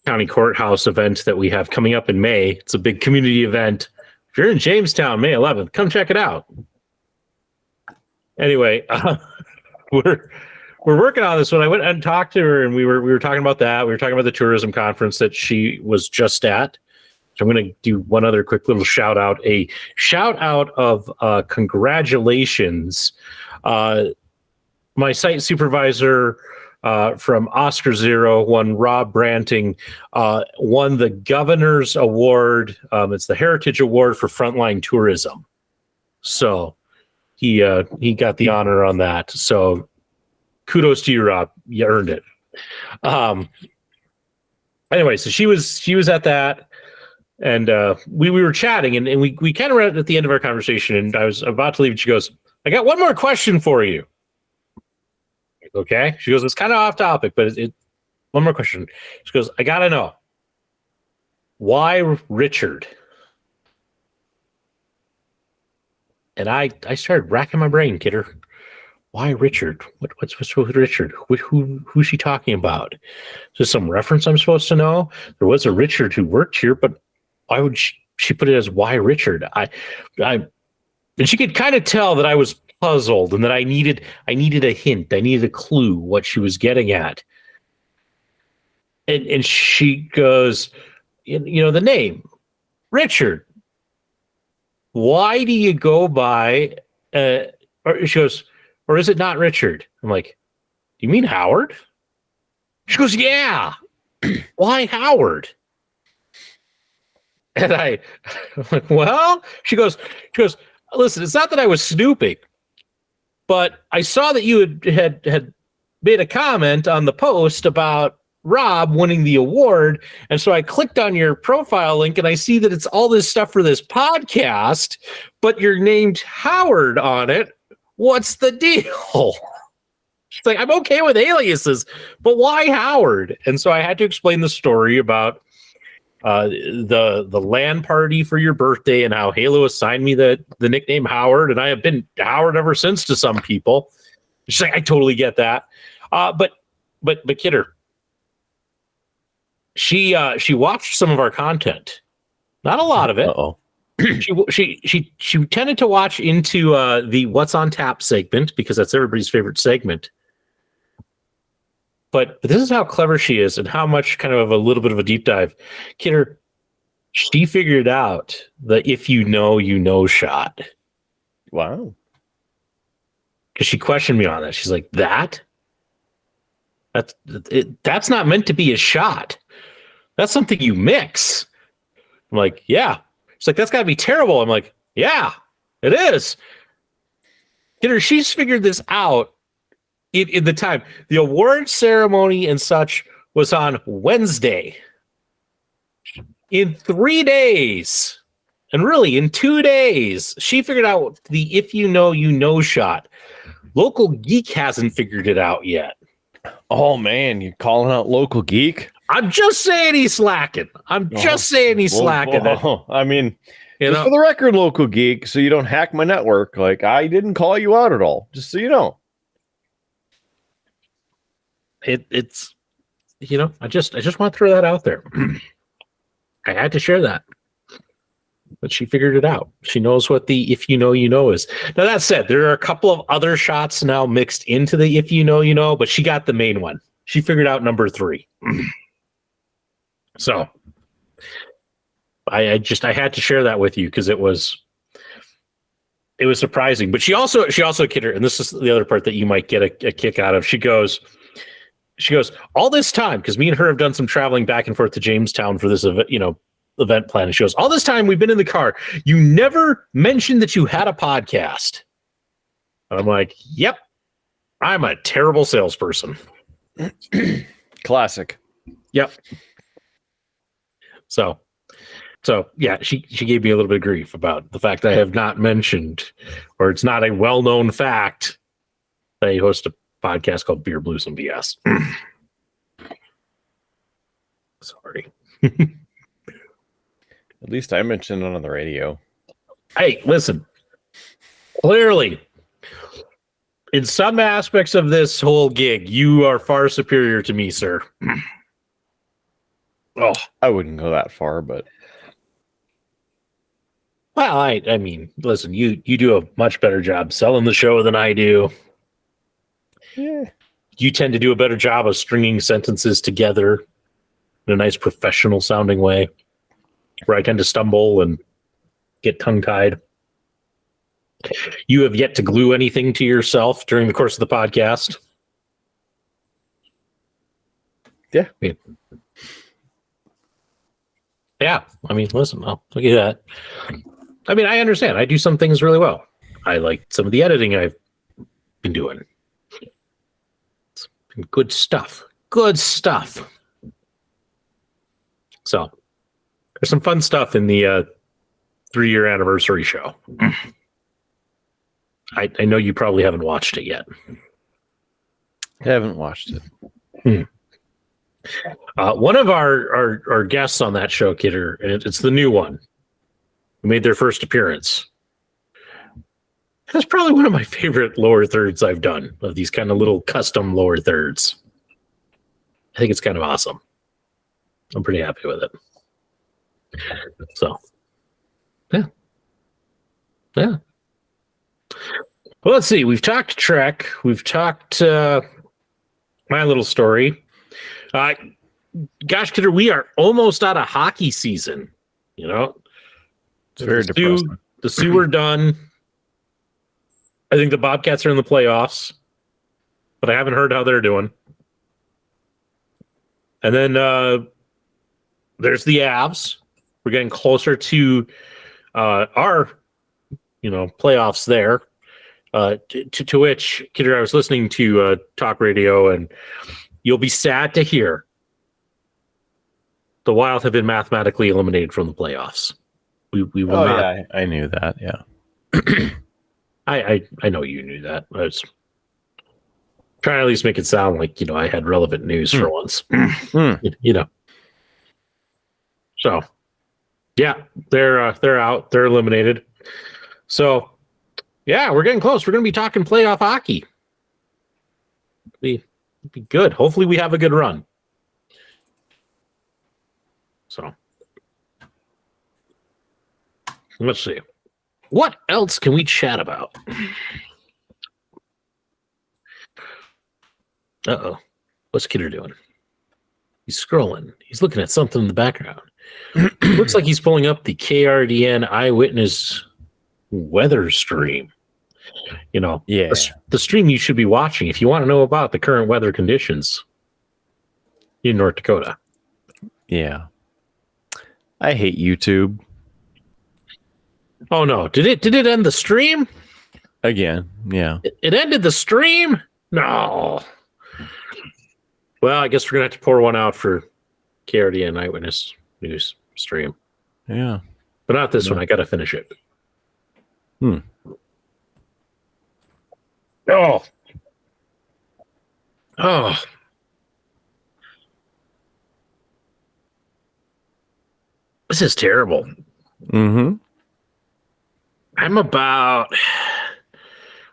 County Courthouse event that we have coming up in May. It's a big community event. If you're in Jamestown, May 11th, come check it out. Anyway, we're we're working on this. When I went and talked to her, and we were talking about that. We were talking about the tourism conference that she was just at. So I'm going to do one other quick little shout out. A shout out of congratulations. My site supervisor from Oscar Zero, Rob Branting, won the Governor's Award. It's the Heritage Award for Frontline Tourism. So he got the honor on that. So kudos to you, Rob. You earned it. Anyway, so she was at that. And we were chatting, and we kind of were at the end of our conversation, and I was about to leave, and she goes, I got one more question for you. Okay. She goes, it's kind of off topic, but one more question. She goes, I got to know, why Richard? And I started racking my brain, kidder. Why Richard? What's with Richard? Who's she talking about? Is there some reference I'm supposed to know? There was a Richard who worked here, but why would she put it as why Richard? And she could kind of tell that I was puzzled and that I needed a hint. I needed a clue what she was getting at. And she goes, the name, Richard. Why do you go by, or she goes, or is it not Richard? I'm like, do you mean Howard? She goes, yeah. Why Howard? And I'm like, well, she goes, listen, it's not that I was snooping, but I saw that you had made a comment on the post about Rob winning the award. And so I clicked on your profile link and I see that it's all this stuff for this podcast, but you're named Howard on it. What's the deal? She's like, I'm okay with aliases, but why Howard? And so I had to explain the story about the LAN party for your birthday and how Halo assigned me the nickname Howard, and I have been Howard ever since to some people. She's like, I totally get that. But Kidder, she watched some of our content, not a lot of it. Uh-oh. She tended to watch into the What's on Tap segment because that's everybody's favorite segment. But this is how clever she is and how much kind of a little bit of a deep dive. Kidder, she figured out the if you know shot. Wow. Because she questioned me on that. She's like, that's not meant to be a shot. That's something you mix. I'm like, yeah. She's like, that's got to be terrible. I'm like, yeah, it is. Kidder, she's figured this out. In the time, the award ceremony and such was on Wednesday. In 3 days, and really in 2 days, she figured out the if you know shot. Local Geek hasn't figured it out yet. Oh man, you're calling out Local Geek? I'm just saying he's slacking. I mean, just for the record, Local Geek, so you don't hack my network. Like, I didn't call you out at all, just so you know. It's I just want to throw that out there. I had to share that, but she figured it out. She knows what the if you know is. Now that said, there are a couple of other shots now mixed into the if you know, but she got the main one. She figured out number 3. So I had to share that with you because it was surprising. But she also Kidder, and this is the other part that you might get a kick out of. She goes, all this time, because me and her have done some traveling back and forth to Jamestown for this event plan. And she goes, all this time we've been in the car, you never mentioned that you had a podcast. And I'm like, yep, I'm a terrible salesperson. Classic. Yep. So yeah, she gave me a little bit of grief about the fact that I have not mentioned, or it's not a well-known fact, that I host a podcast called Beer, Blues, and BS. Sorry. At least I mentioned it on the radio. Hey, listen. Clearly, in some aspects of this whole gig, you are far superior to me, sir. Oh, I wouldn't go that far, but well, I mean, listen, you do a much better job selling the show than I do. yeah. you tend to do a better job of stringing sentences together in a nice professional sounding way, where I tend to stumble and get tongue-tied. You have yet to glue anything to yourself during the course of the podcast. Yeah. Yeah. I mean, listen, I'll look at that. I mean, I understand. I do some things really well. I like some of the editing I've been doing. It's been good stuff. Good stuff. So there's some fun stuff in the 3-year anniversary show. I know you probably haven't watched it yet. I haven't watched it. One of our guests on that show, Kidder, and it's the new one, who made their first appearance. That's probably one of my favorite lower thirds I've done, of these kind of little custom lower thirds. I think it's kind of awesome. I'm pretty happy with it. So, yeah. Well, let's see. We've talked Trek. We've talked My Little Story. Gosh, Kidder, we are almost out of hockey season. You know, It's very depressing. The Sioux are done. I think the Bobcats are in the playoffs, but I haven't heard how they're doing. And then there's the Avs. We're getting closer to our, playoffs there. To which, Kidder, I was listening to talk radio, and you'll be sad to hear the Wild have been mathematically eliminated from the playoffs. We will not. Yeah, I knew that. Yeah. I know you knew that. I was trying to at least make it sound like, I had relevant news for once. So, yeah, they're out. They're eliminated. So, yeah, we're getting close. We're going to be talking playoff hockey. Be good. Hopefully we have a good run. So, let's see. What else can we chat about? Uh-oh. What's Kidder doing? He's scrolling. He's looking at something in the background. Looks like he's pulling up the KRDN Eyewitness weather stream. Yeah. The stream you should be watching if you want to know about the current weather conditions in North Dakota. Yeah. I hate YouTube. Oh no! Did it end the stream? Again, yeah. It ended the stream? No. Well, I guess we're gonna have to pour one out for KRDN Eyewitness News stream. Yeah. But not this one. I gotta finish it. Oh. This is terrible. Mm-hmm. I'm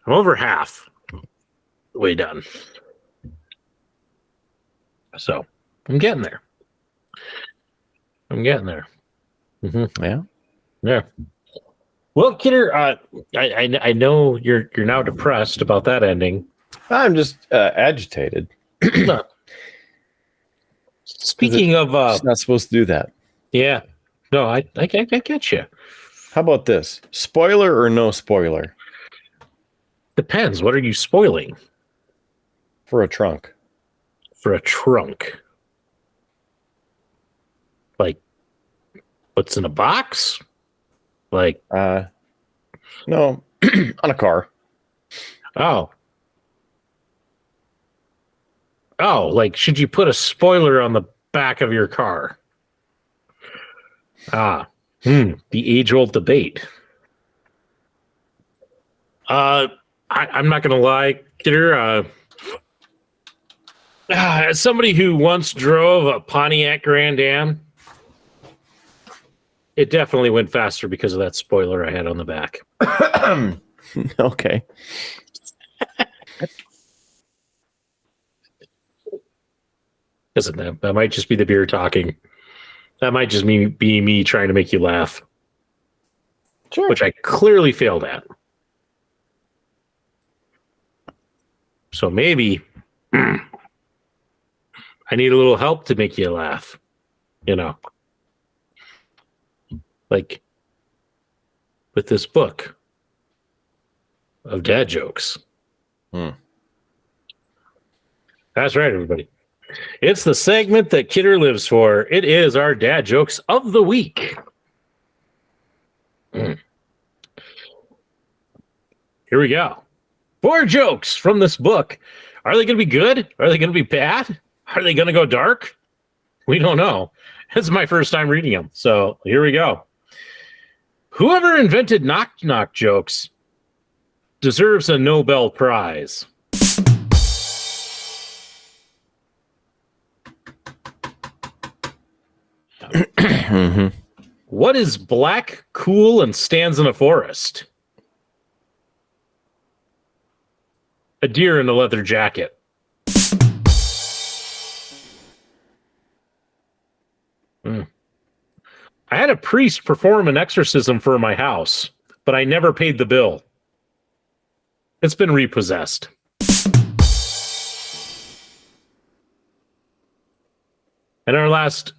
over half the way done. So I'm getting there. Mm-hmm. Yeah. Yeah. Well, Kidder, I know you're now depressed about that ending. I'm just agitated. Speaking of, it's not supposed to do that. Yeah. No, I get you. How about this? Spoiler or no spoiler? Depends. What are you spoiling? For a trunk. For a trunk. Like, what's in a box? Like, no, on a car. Oh, like, should you put a spoiler on the back of your car? The age-old debate. I'm not gonna lie, Kidder. As somebody who once drove a Pontiac Grand Am, it definitely went faster because of that spoiler I had on the back. Okay. Listen, that might just be the beer talking. That might just be me trying to make you laugh. Sure. Which I clearly failed at. So maybe I need a little help to make you laugh. You know, like with this book of dad jokes. That's right, everybody. It's the segment that Kidder lives for. It is our dad jokes of the week. Here we go. 4 jokes from this book. Are they going to be good? Are they going to be bad? Are they going to go dark? We don't know. It's my first time reading them. So here we go. Whoever invented knock-knock jokes deserves a Nobel Prize. What is black, cool, and stands in a forest? A deer in a leather jacket. I had a priest perform an exorcism for my house, but I never paid the bill. It's been repossessed. And our last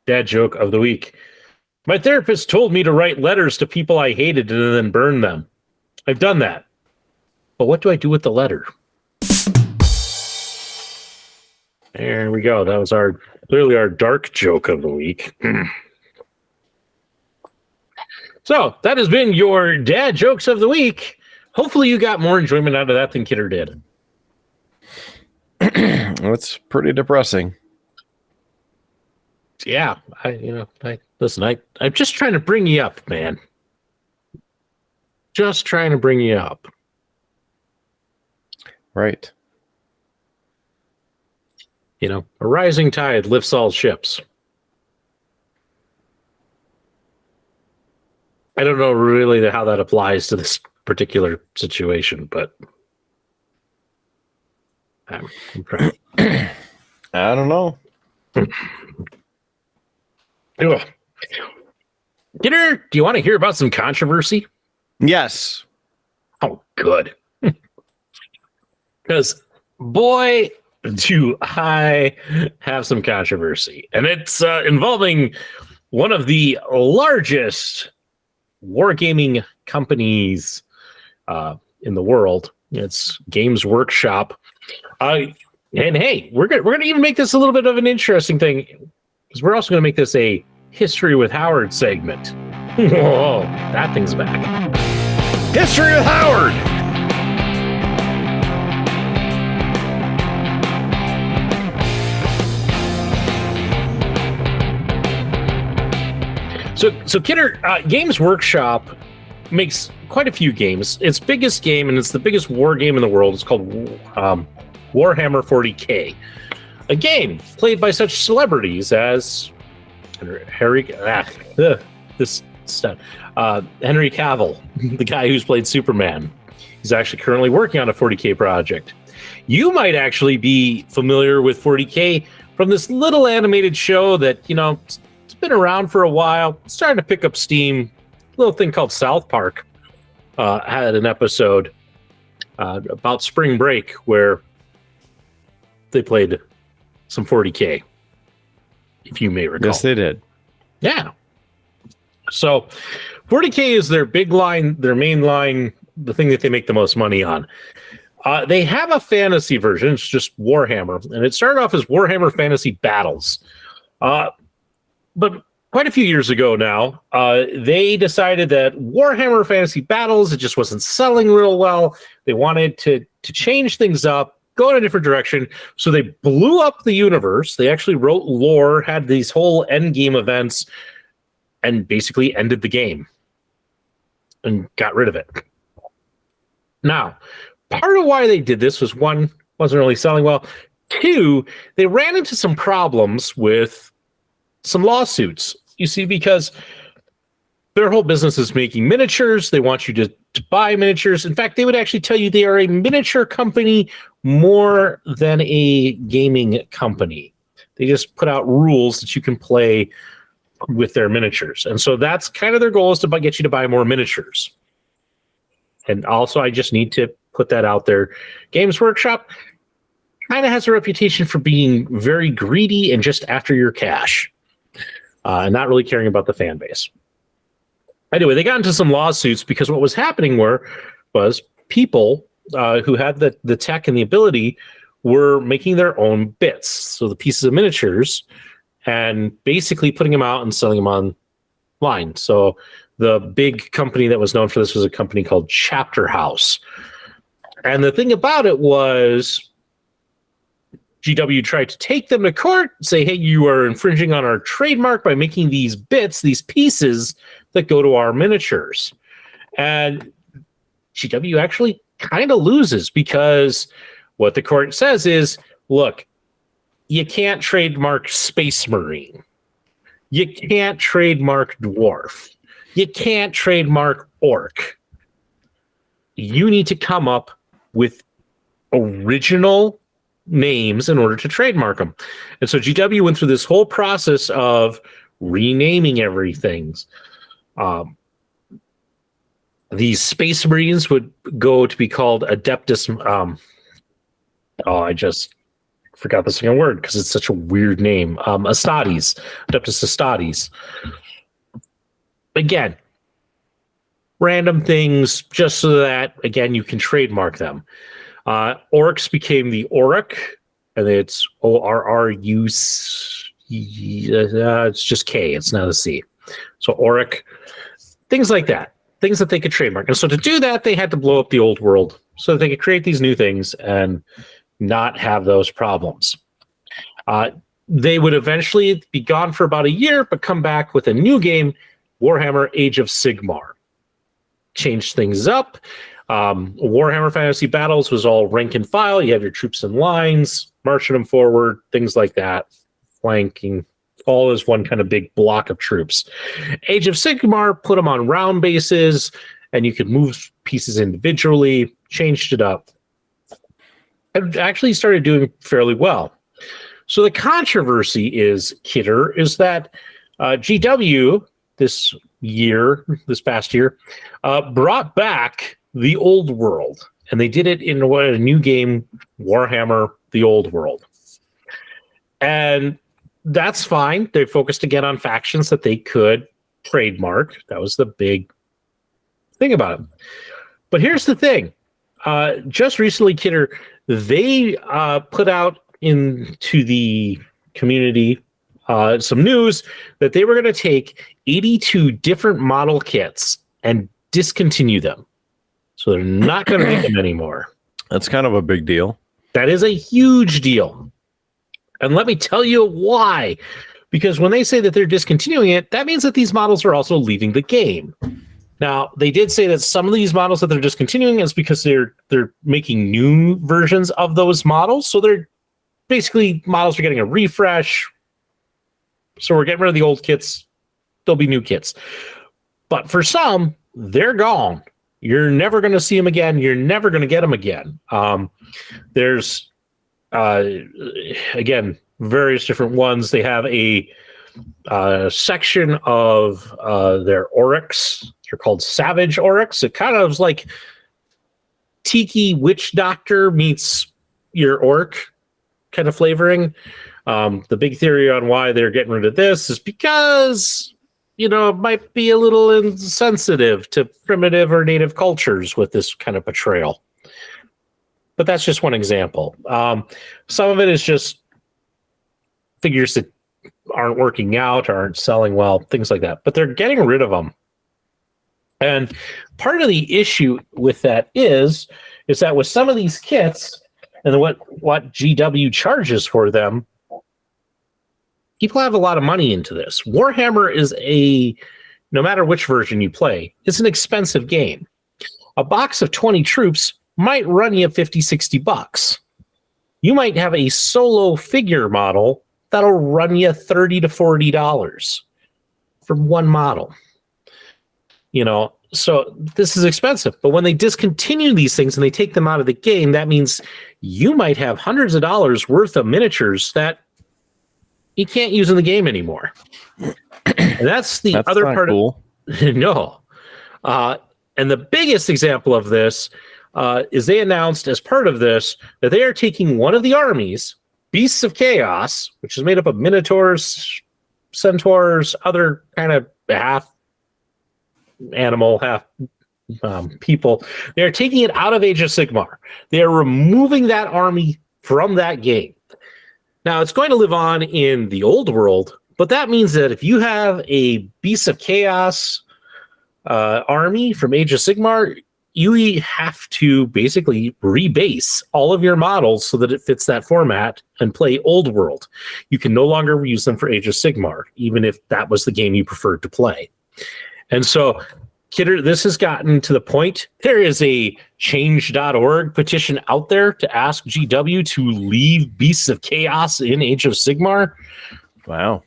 dad joke of the week. My therapist told me to write letters to people I hated and then burn them. I've done that. But what do I do with the letter? There we go. That was clearly our dark joke of the week. So that has been your dad jokes of the week. Hopefully you got more enjoyment out of that than Kidder did. That's pretty depressing. Yeah, listen, I'm just trying to bring you up, man. Just trying to bring you up. Right. You know, a rising tide lifts all ships. I don't know really how that applies to this particular situation, but I'm trying. I don't know. Kidder, do you want to hear about some controversy? Yes. Oh, good. Because, boy, do I have some controversy. And it's involving one of the largest wargaming companies in the world. It's Games Workshop. And hey, we're gonna even make this a little bit of an interesting thing, because we're also going to make this a History with Howard segment. Whoa, that thing's back. History with Howard! So Kidder, Games Workshop makes quite a few games. Its biggest game, and it's the biggest war game in the world, is called Warhammer 40K. A game played by such celebrities as Henry Cavill, the guy who's played Superman. He's actually currently working on a 40K project. You might actually be familiar with 40K from this little animated show that, it's been around for a while, it's starting to pick up steam. A little thing called South Park had an episode about spring break where they played some 40K, if you may recall. Yes, they did. Yeah. So 40K is their big line, their main line, the thing that they make the most money on. They have a fantasy version. It's just Warhammer. And it started off as Warhammer Fantasy Battles. But quite a few years ago now, they decided that Warhammer Fantasy Battles, it just wasn't selling real well. They wanted to change things up, go in a different direction. So they blew up the universe. They actually wrote lore, had these whole end game events, and basically ended the game and got rid of it. Now, part of why they did this was, one, wasn't really selling well. Two, they ran into some problems with some lawsuits. You see, because their whole business is making miniatures. They want you to buy miniatures. In fact, they would actually tell you they are a miniature company more than a gaming company. They just put out rules that you can play with their miniatures. And so that's kind of their goal, is to get you to buy more miniatures. And also, I just need to put that out there. Games Workshop, kind of has a reputation for being very greedy and just after your cash, and not really caring about the fan base. Anyway, they got into some lawsuits because what was happening was people who had the tech and the ability were making their own bits, so the pieces of miniatures, and basically putting them out and selling them online. So the big company that was known for this was a company called Chapter House. And the thing about it was GW tried to take them to court, say, hey, you are infringing on our trademark by making these bits, these pieces that go to our miniatures. And GW actually kind of loses because what the court says is, look, you can't trademark Space Marine. You can't trademark Dwarf. You can't trademark Orc. You need to come up with original names in order to trademark them. And so GW went through this whole process of renaming everything. These Space Marines would go to be called Adeptus. I just forgot the second word because it's such a weird name. Astartes, Adeptus Astartes. Again, random things just so that, again, you can trademark them. Orcs became the Oric, and it's ORRU. It's just K, it's not a C. So Oric, things like that, things that they could trademark. And so to do that, they had to blow up the old world so that they could create these new things and not have those problems. They would eventually be gone for about a year, but come back with a new game, Warhammer Age of Sigmar. Changed things up. Warhammer Fantasy Battles was all rank and file. You have your troops in lines, marching them forward, things like that, flanking, all as one kind of big block of troops. Age of Sigmar put them on round bases, and you could move pieces individually, changed it up. It actually started doing fairly well. So the controversy is, Kidder, is that GW this past year, brought back the old world, and they did it in a new game, Warhammer: The Old World. And that's fine. They focused again on factions that they could trademark. That was the big thing about it. But here's the thing. Just recently, Kidder, they put out into the community some news that they were going to take 82 different model kits and discontinue them. So they're not going to make them anymore. That's kind of a big deal. That is a huge deal. And let me tell you why. Because when they say that they're discontinuing it, that means that these models are also leaving the game. Now, they did say that some of these models that they're discontinuing is because they're making new versions of those models. So they're basically models are getting a refresh. So we're getting rid of the old kits. There'll be new kits. But for some, they're gone. You're never going to see them again. You're never going to get them again. There's, again, various different ones. They have a section of their Oryx. They're called Savage Oryx. It kind of is like Tiki Witch Doctor meets your Orc kind of flavoring. The big theory on why they're getting rid of this is because, it might be a little insensitive to primitive or native cultures with this kind of portrayal. But that's just one example. Some of it is just figures that aren't working out, aren't selling well, things like that. But they're getting rid of them. And part of the issue with that is that with some of these kits and what GW charges for them, people have a lot of money into this. Warhammer is no matter which version you play, it's an expensive game. A box of 20 troops might run you $50-$60. You might have a solo figure model that'll run you $30 to $40 for one model. So this is expensive. But when they discontinue these things and they take them out of the game, that means you might have hundreds of dollars worth of miniatures that you can't use in the game anymore. And that's the other part. Cool. No. And the biggest example of this, is they announced as part of this that they are taking one of the armies, Beasts of Chaos, which is made up of minotaurs, centaurs, other kind of half animal, half people. They are taking it out of Age of Sigmar. They are removing that army from that game. Now, it's going to live on in the old world, but that means that if you have a Beasts of Chaos army from Age of Sigmar, you have to basically rebase all of your models so that it fits that format and play old world. You can no longer use them for Age of Sigmar, even if that was the game you preferred to play. And so, Kidder, this has gotten to the point. There is a change.org petition out there to ask GW to leave Beasts of Chaos in Age of Sigmar. Wow.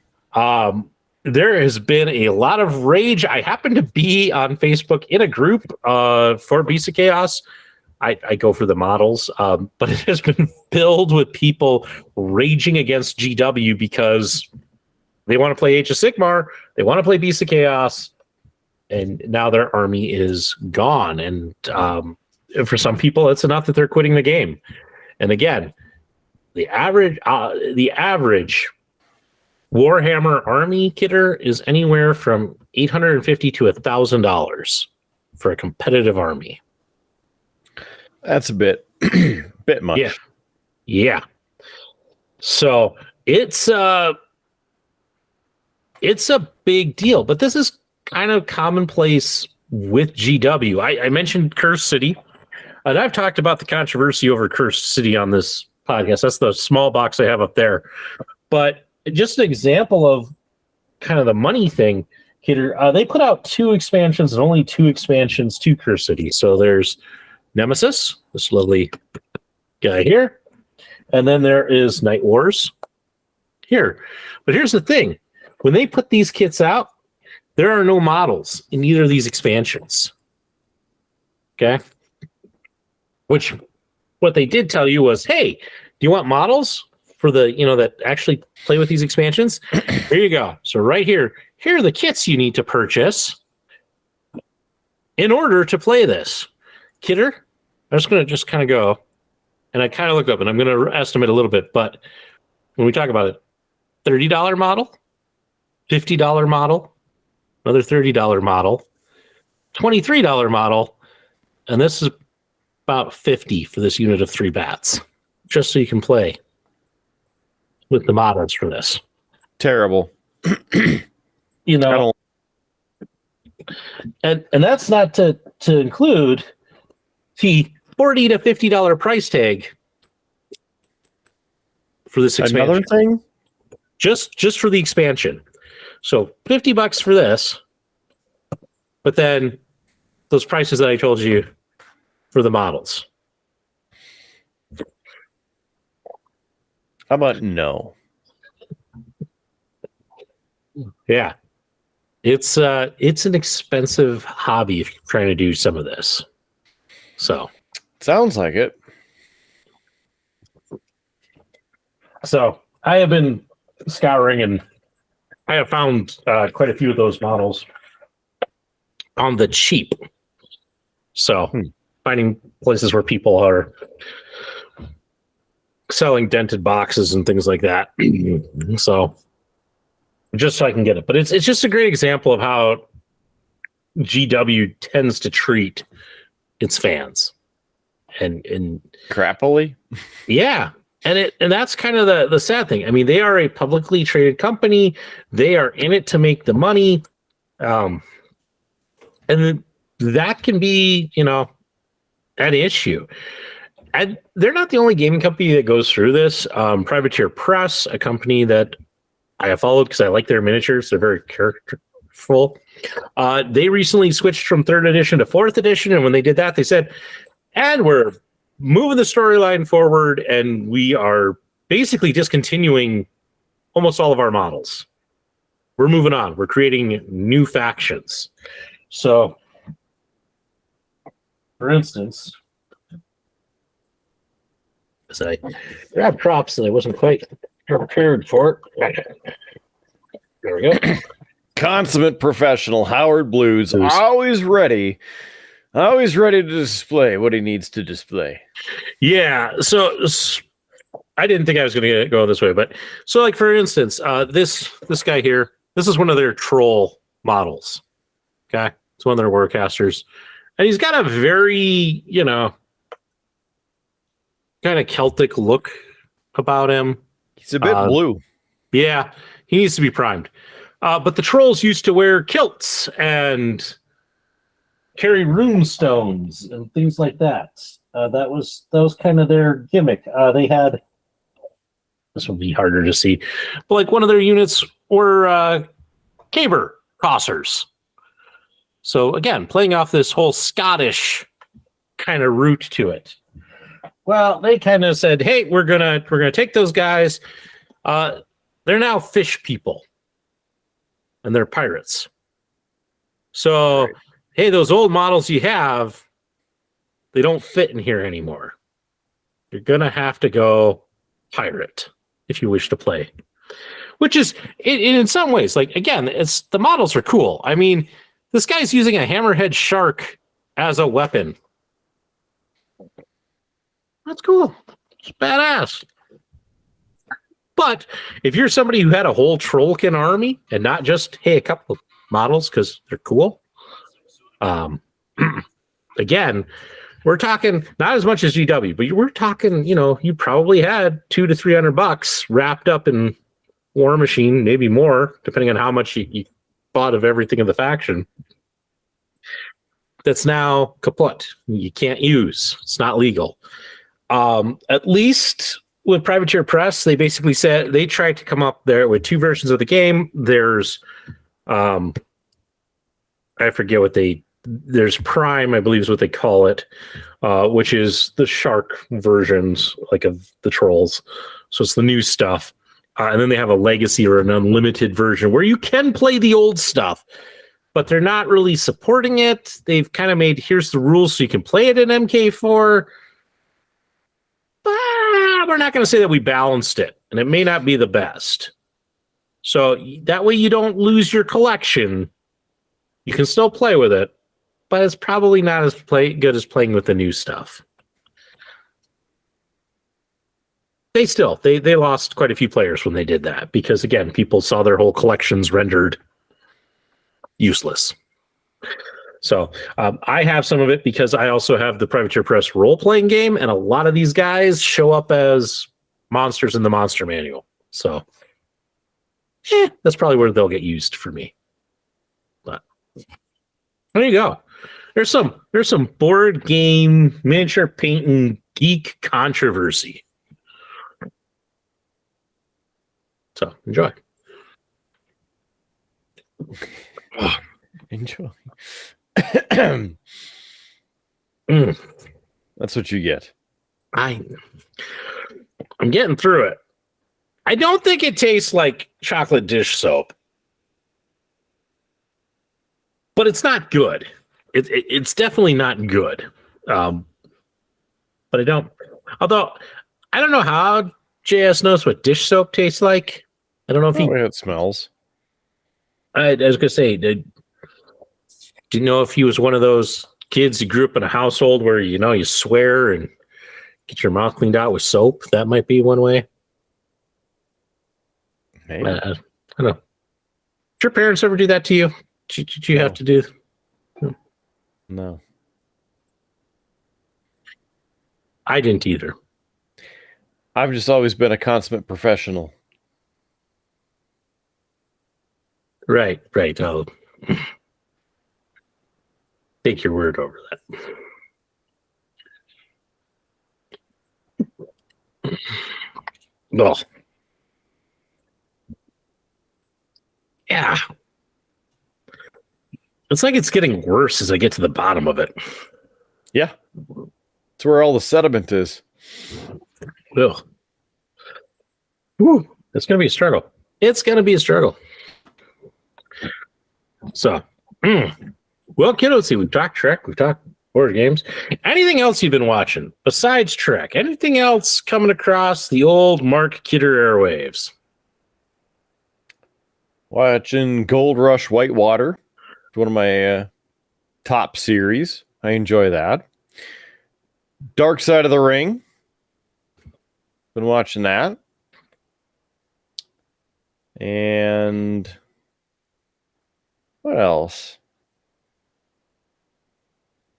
There has been a lot of rage. I happen to be on Facebook in a group for Beasts of Chaos. I go for the models, but it has been filled with people raging against GW because they want to play Age of Sigmar, they want to play Beasts of Chaos, and now their army is gone. And for some people, it's enough that they're quitting the game. And again, the average Warhammer army, Kidder, is anywhere from $850 to $1,000 for a competitive army. That's a bit much. Yeah. So it's a big deal, but this is kind of commonplace with GW. I mentioned Cursed City, and I've talked about the controversy over Cursed City on this podcast. That's the small box I have up there. But just an example of kind of the money thing, Kidder, they put out 2 expansions and only 2 expansions to Cursed City. So there's Nemesis, this lovely guy here, and then there is Night Wars here. But here's the thing. When they put these kits out, there are no models in either of these expansions. Okay? Which, what they did tell you was, hey, do you want models for the, that actually play with these expansions? Here you go. So right here are the kits you need to purchase in order to play this. Kidder, I'm just going to kind of go, and I kind of look up, and I'm going to estimate a little bit, but when we talk about it, $30 model, $50 model, another $30 model, $23 model, and this is about $50 for this unit of 3 bats, just so you can play with the models for this. Terrible. And that's not to include the $40 to $50 price tag for this expansion. Another thing? Just for the expansion. So $50 for this, but then those prices that I told you for the models. How about no? Yeah. It's an expensive hobby if you're trying to do some of this. So sounds like it. So I have been scouring, and I have found quite a few of those models on the cheap. So finding places where people are selling dented boxes and things like that. So just so I can get it. But it's just a great example of how GW tends to treat its fans. And crappily. Yeah. And that's kind of the sad thing. I mean, they are a publicly traded company. They are in it to make the money. And that can be, an issue. And they're not the only gaming company that goes through this. Privateer Press, a company that I have followed because I like their miniatures. They're very characterful. They recently switched from 3rd edition to 4th edition. And when they did that, they said, and we're moving the storyline forward, and we are basically discontinuing almost all of our models. We're moving on. We're creating new factions. So, for instance, as I grab props that I wasn't quite prepared for. There we go. Consummate professional Howard Blues, always ready Always ready to display what he needs to display. Yeah. So I didn't think I was going to go this way, but so like for instance, this guy here, this is one of their troll models. Okay, it's one of their warcasters, and he's got a very kind of Celtic look about him. He's a bit blue. Yeah, he needs to be primed. But the trolls used to wear kilts and carry rune stones and things like that. That was kind of their gimmick. They had, this will be harder to see, but like one of their units were caber crossers. So again, playing off this whole Scottish kind of root to it. Well, they kind of said, "Hey, we're gonna take those guys. They're now fish people, and they're pirates. So, right. Hey, those old models you have, they don't fit in here anymore. You're gonna have to go pirate if you wish to play." Which is, in some ways, like again, it's the models are cool. I mean, this guy's using a hammerhead shark as a weapon. That's cool. It's badass. But if you're somebody who had a whole Trollkin army and not just, hey, a couple of models because they're cool, again, we're talking not as much as GW, but we're talking, you probably had $200 to $300 wrapped up in War Machine, maybe more, depending on how much you bought of everything in the faction. That's now kaput. You can't use. It's not legal. At least with Privateer Press, they basically said they tried to come up there with two versions of the game. There's, I forget what there's Prime, I believe is what they call it, which is the shark versions, like of the trolls. So it's the new stuff. And then they have a legacy or an unlimited version where you can play the old stuff, but they're not really supporting it. They've kind of made, here's the rules so you can play it in MK4. We're not going to say that we balanced it, and it may not be the best. So that way you don't lose your collection. You can still play with it, but it's probably not as good as playing with the new stuff. They lost quite a few players when they did that because, again, people saw their whole collections rendered useless. So I have some of it because I also have the Privateer Press role-playing game, and a lot of these guys show up as monsters in the monster manual. So that's probably where they'll get used for me. But there you go. There's some board game miniature painting geek controversy. So enjoy. Enjoy. That's what you get. I'm getting through it. I don't think it tastes like chocolate dish soap, but it's not good. It's definitely not good. But I don't. Although I don't know how JS knows what dish soap tastes like. I don't know if it smells. I was gonna say, do you know if he was one of those kids who grew up in a household where you swear and get your mouth cleaned out with soap? That might be one way. Maybe. I don't know. Did your parents ever do that to you? Did you have to do? No. I didn't either. I've just always been a consummate professional. Right. I'll take your word over that. Well, yeah. It's like it's getting worse as I get to the bottom of it. Yeah. It's where all the sediment is. Ugh. Whew. It's going to be a struggle. So, well, kiddos, see, we've talked Trek, we've talked board games. Anything else you've been watching besides Trek? Anything else coming across the old Mark Kidder airwaves? Watching Gold Rush Whitewater. It's one of my top series. I enjoy that. Dark Side of the Ring. Been watching that. And what else?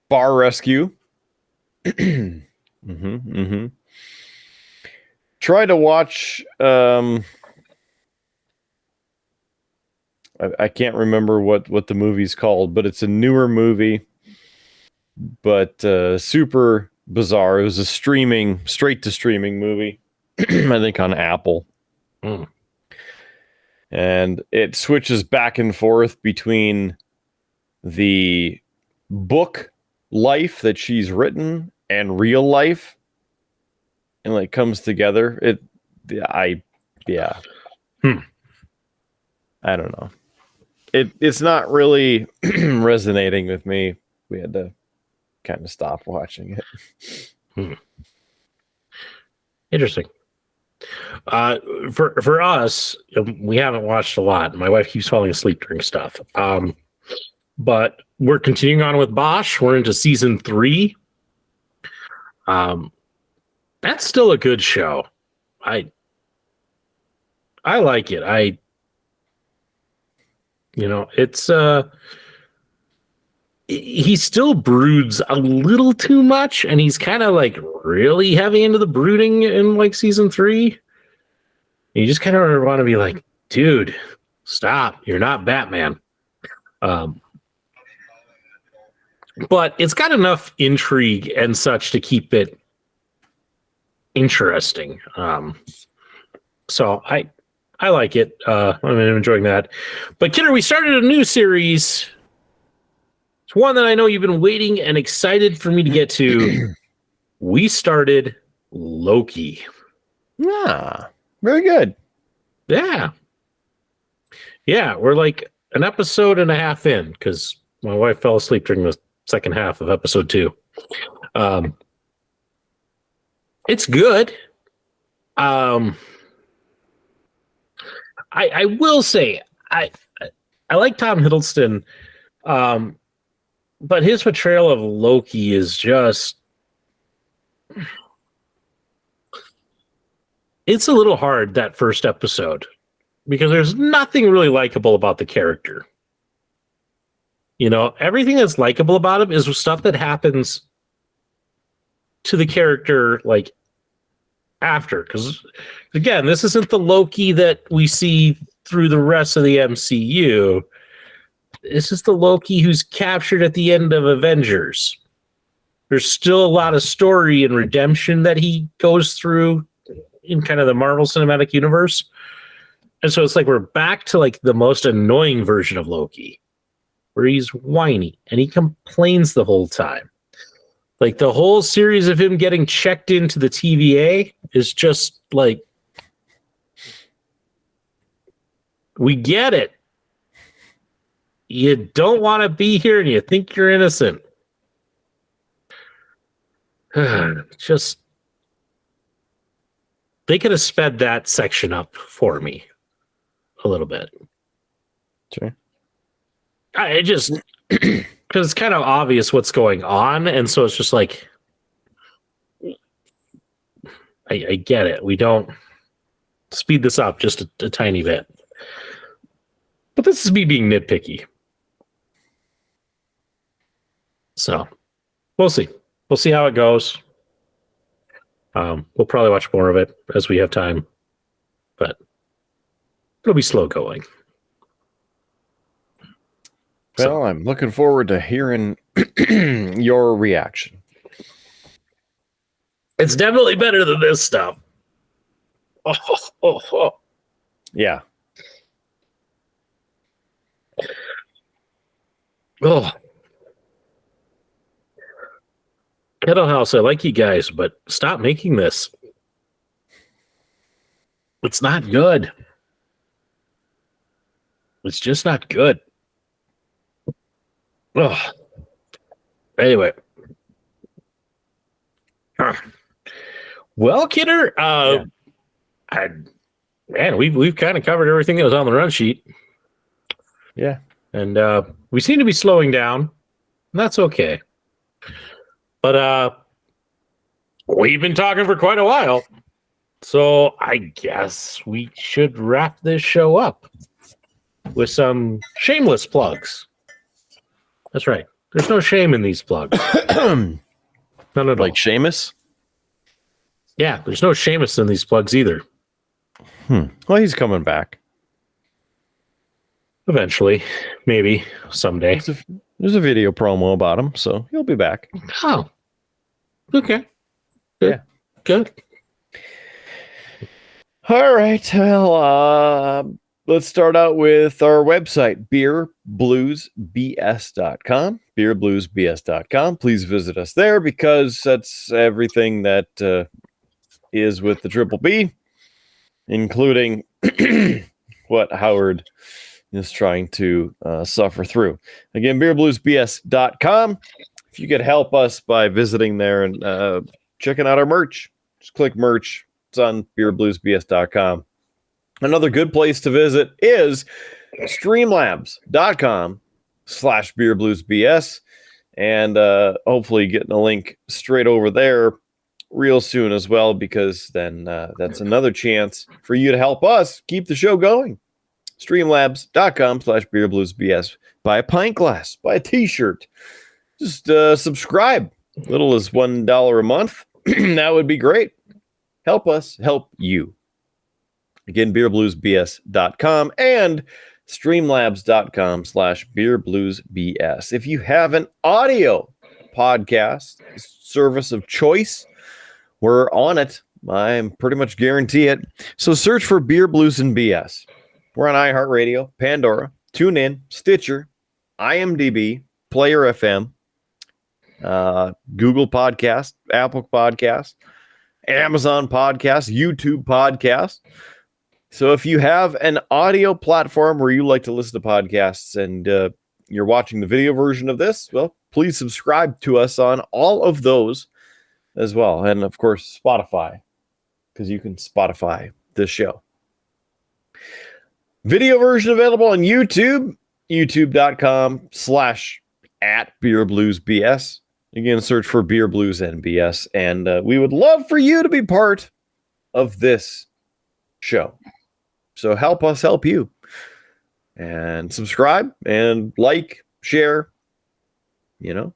Bar Rescue. Try to watch I can't remember what the movie's called, but it's a newer movie, but super bizarre. It was a straight to streaming movie, I think on Apple. And it switches back and forth between the book life that she's written and real life, and like comes together. I don't know. It's not really resonating with me. We had to kind of stop watching it. Interesting. For us, we haven't watched a lot. My wife keeps falling asleep during stuff. But we're continuing on with Bosch. We're into season 3. That's still a good show. I like it. It's he still broods a little too much, and he's kind of like really heavy into the brooding in like season 3. You just kind of want to be like, dude, stop. You're not Batman. But it's got enough intrigue and such to keep it interesting. So I like it. I'm enjoying that. But Kidder, we started a new series. It's one that I know you've been waiting and excited for me to get to. We started Loki. Yeah, very good. Yeah. Yeah, we're like an episode and a half in because my wife fell asleep during the second half of episode 2. It's good. I will say I like Tom Hiddleston, but his portrayal of Loki is just, it's a little hard, that first episode, because there's nothing really likable about the character. Everything that's likable about him is stuff that happens to the character like after, because again, this isn't the Loki that we see through the rest of the MCU. This is the Loki who's captured at the end of Avengers. There's still a lot of story and redemption that he goes through in kind of the Marvel Cinematic Universe. And so it's like we're back to like the most annoying version of Loki, where he's whiny and he complains the whole time. Like the whole series of him getting checked into the TVA is just like, we get it. You don't want to be here and you think you're innocent. Just, they could have sped that section up for me a little bit. Sure. I just, because it's kind of obvious what's going on, and so it's just like, I get it. We don't speed this up just a tiny bit. But this is me being nitpicky. So, we'll see. We'll see how it goes. We'll probably watch more of it as we have time, but it'll be slow going. Well, I'm looking forward to hearing your reaction. It's definitely better than this stuff. Oh. Yeah. Oh. Kettlehouse, I like you guys, but stop making this. It's not good. It's just not good. Oh. Anyway. Well, Kidder, we've kind of covered everything that was on the run sheet. Yeah. And we seem to be slowing down. And that's okay. But we've been talking for quite a while. So I guess we should wrap this show up with some shameless plugs. That's right. There's no shame in these plugs. None at all. Like Seamus? Yeah, there's no Seamus in these plugs either. Well, he's coming back. Eventually. Maybe. Someday. There's a video promo about him, so he'll be back. Oh. Okay. Good. Yeah. Good. All right. Well, let's start out with our website, beerbluesbs.com. Beerbluesbs.com. Please visit us there because that's everything that is with the Triple B, including what Howard is trying to suffer through. Again, beerbluesbs.com. If you could help us by visiting there and checking out our merch, just click merch. It's on beerbluesbs.com. Another good place to visit is streamlabs.com/beerbluesbs, and hopefully getting a link straight over there real soon as well, because then that's another chance for you to help us keep the show going. Streamlabs.com/beerbluesbs. Buy a pint glass, buy a t-shirt, just subscribe. Little as $1 a month. That would be great. Help us help you. Again, beerbluesbs.com and streamlabs.com/beerbluesbs. If you have an audio podcast service of choice, we're on it. I pretty much guarantee it. So search for Beer Blues and BS. We're on iHeartRadio, Pandora, TuneIn, Stitcher, IMDb, Player FM, Google Podcast, Apple Podcast, Amazon Podcast, YouTube Podcast. So if you have an audio platform where you like to listen to podcasts and you're watching the video version of this, well, please subscribe to us on all of those as well. And of course, Spotify, because you can Spotify this show. Video version available on YouTube, youtube.com/beerbluesbs. Again, search for Beer Blues and BS. And we would love for you to be part of this show. So help us help you. And subscribe and like, share. You know,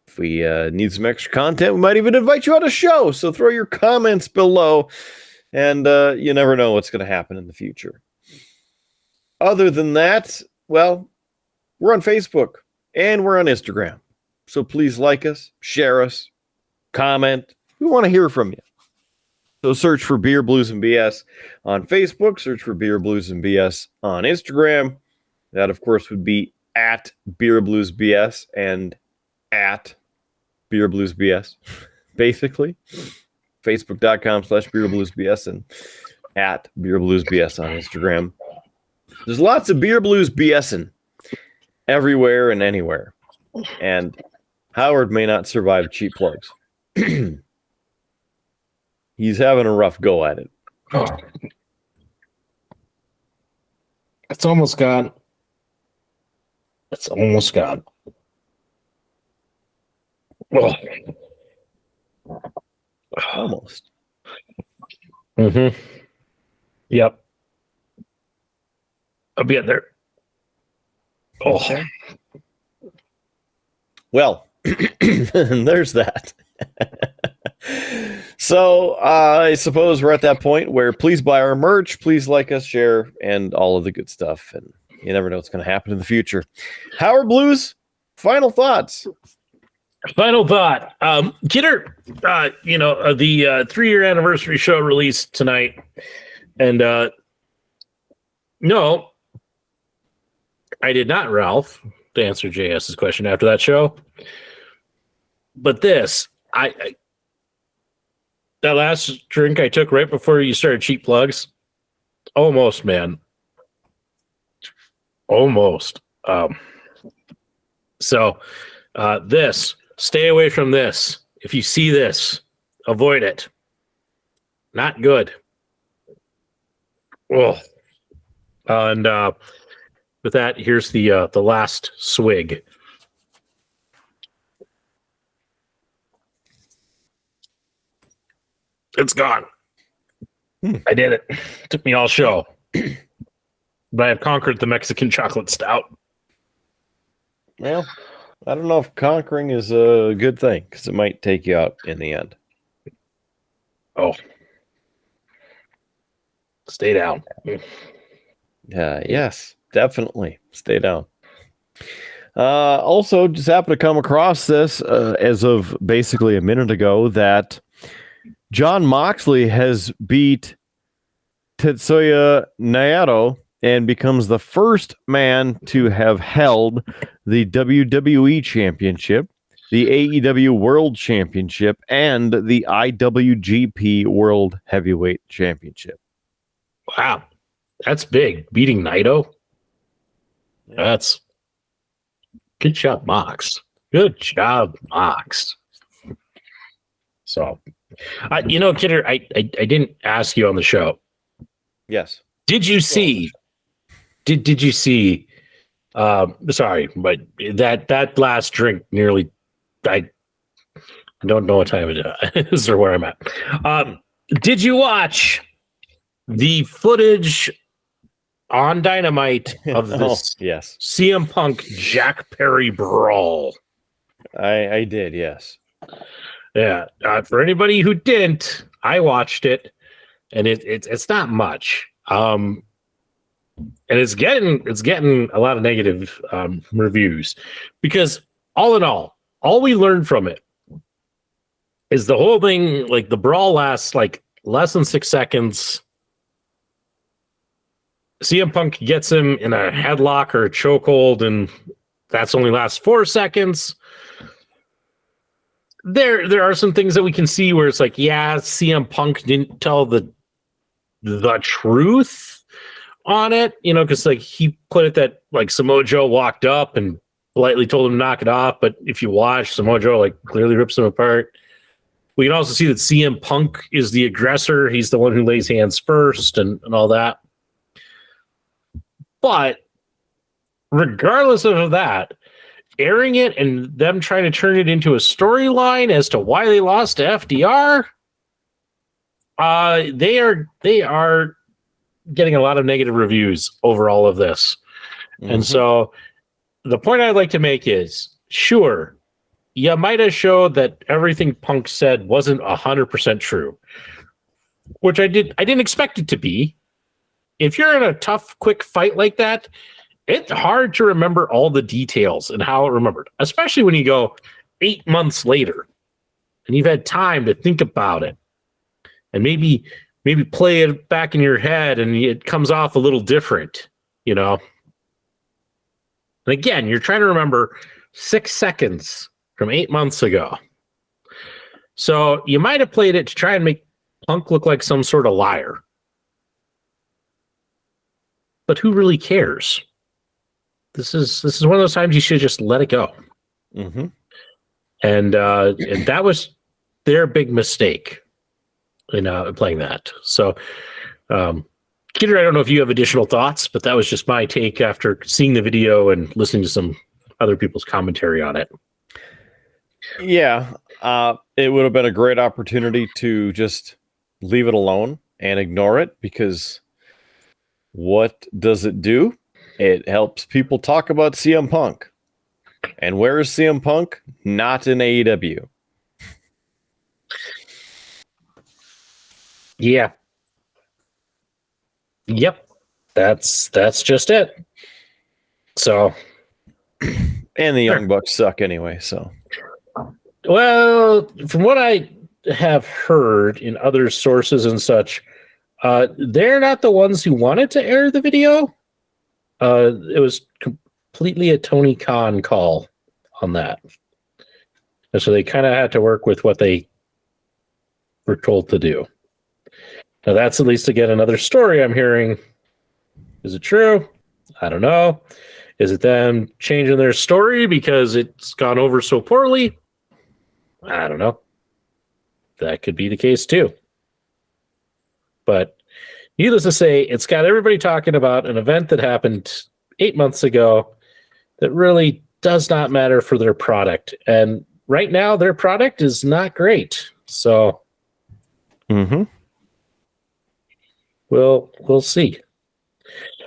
if we need some extra content, we might even invite you on a show. So throw your comments below. And you never know what's going to happen in the future. Other than that, well, we're on Facebook and we're on Instagram. So please like us, share us, comment. We want to hear from you. So search for Beer Blues and BS on Facebook. Search for Beer Blues and BS on Instagram. That, of course, would be at Beer Blues BS and at Beer Blues BS, basically. Facebook.com/Beer Blues BS and at Beer Blues BS on Instagram. There's lots of Beer Blues BSing everywhere and anywhere. And Howard may not survive cheap plugs. He's having a rough go at it. Oh. It's almost gone. It's almost gone. Oh. Almost. Mm-hmm. Yep. I'll be in there. Oh. Okay. Well, there's that. So I suppose we're at that point where please buy our merch, please like us, share, and all of the good stuff. And you never know what's going to happen in the future. Howard Blues, final thoughts. Final thought. Kidder, the 3-year anniversary show released tonight. And no, I did not, Ralph, to answer JS's question after that show. But this, that last drink I took right before you started cheap plugs, almost, man. Almost. So this, stay away from this. If you see this, avoid it. Not good. Oh. And with that, here's the last swig. It's gone. I did it. Took me all show. But I have conquered the Mexican chocolate stout. Well, I don't know if conquering is a good thing because it might take you out in the end. Oh. Stay down. Yes, definitely. Stay down. Also, just happened to come across this as of basically a minute ago that John Moxley has beat Tetsuya Naito and becomes the first man to have held the WWE Championship, the AEW World Championship, and the IWGP World Heavyweight Championship. Wow. That's big. Beating Naito. That's good job, Mox. Good job, Mox. So, Kidder, I didn't ask you on the show. Yes. Did you see? Did you see? Sorry, but that last drink nearly. I don't know what time it is or where I'm at. Did you watch the footage on Dynamite of this yes. CM Punk Jack Perry brawl? I did, yes. Yeah. For anybody who didn't, I watched it, and it's not much. And it's getting a lot of negative reviews because all in all we learned from it is the whole thing. Like the brawl lasts like less than 6 seconds. CM Punk gets him in a headlock or a chokehold, and that's only lasts 4 seconds. There are some things that we can see where it's like, yeah, CM Punk didn't tell the truth on it, because like he put it that like Samoa Joe walked up and politely told him to knock it off, but if you watch, Samoa Joe like clearly rips him apart. We can also see that CM Punk is the aggressor. He's the one who lays hands first and all that. But regardless of that, airing it and them trying to turn it into a storyline as to why they lost to FDR, they are getting a lot of negative reviews over all of this. Mm-hmm. And so the point I'd like to make is, sure, you might have showed that everything Punk said wasn't 100% true, which I didn't expect it to be. If you're in a tough, quick fight like that, it's hard to remember all the details and how it remembered, especially when you go 8 months later and you've had time to think about it and maybe play it back in your head and it comes off a little different, And again, you're trying to remember 6 seconds from 8 months ago. So you might have played it to try and make Punk look like some sort of liar. But who really cares? This is one of those times you should just let it go. Mm-hmm. And that was their big mistake in playing that. So, Kidder, I don't know if you have additional thoughts, but that was just my take after seeing the video and listening to some other people's commentary on it. Yeah, it would have been a great opportunity to just leave it alone and ignore it, because what does it do? It helps people talk about CM Punk. And where is CM Punk? Not in AEW. Yeah. Yep. That's just it. So. And the Young Bucks suck anyway, so. Well, from what I have heard in other sources and such, they're not the ones who wanted to air the video. It was completely a Tony Khan call on that. And so they kind of had to work with what they were told to do. Now that's at least, again, another story I'm hearing. Is it true? I don't know. Is it them changing their story because it's gone over so poorly? I don't know. That could be the case too. But needless to say, it's got everybody talking about an event that happened 8 months ago that really does not matter for their product. And right now, their product is not great. So Mm-hmm. Well, we'll see.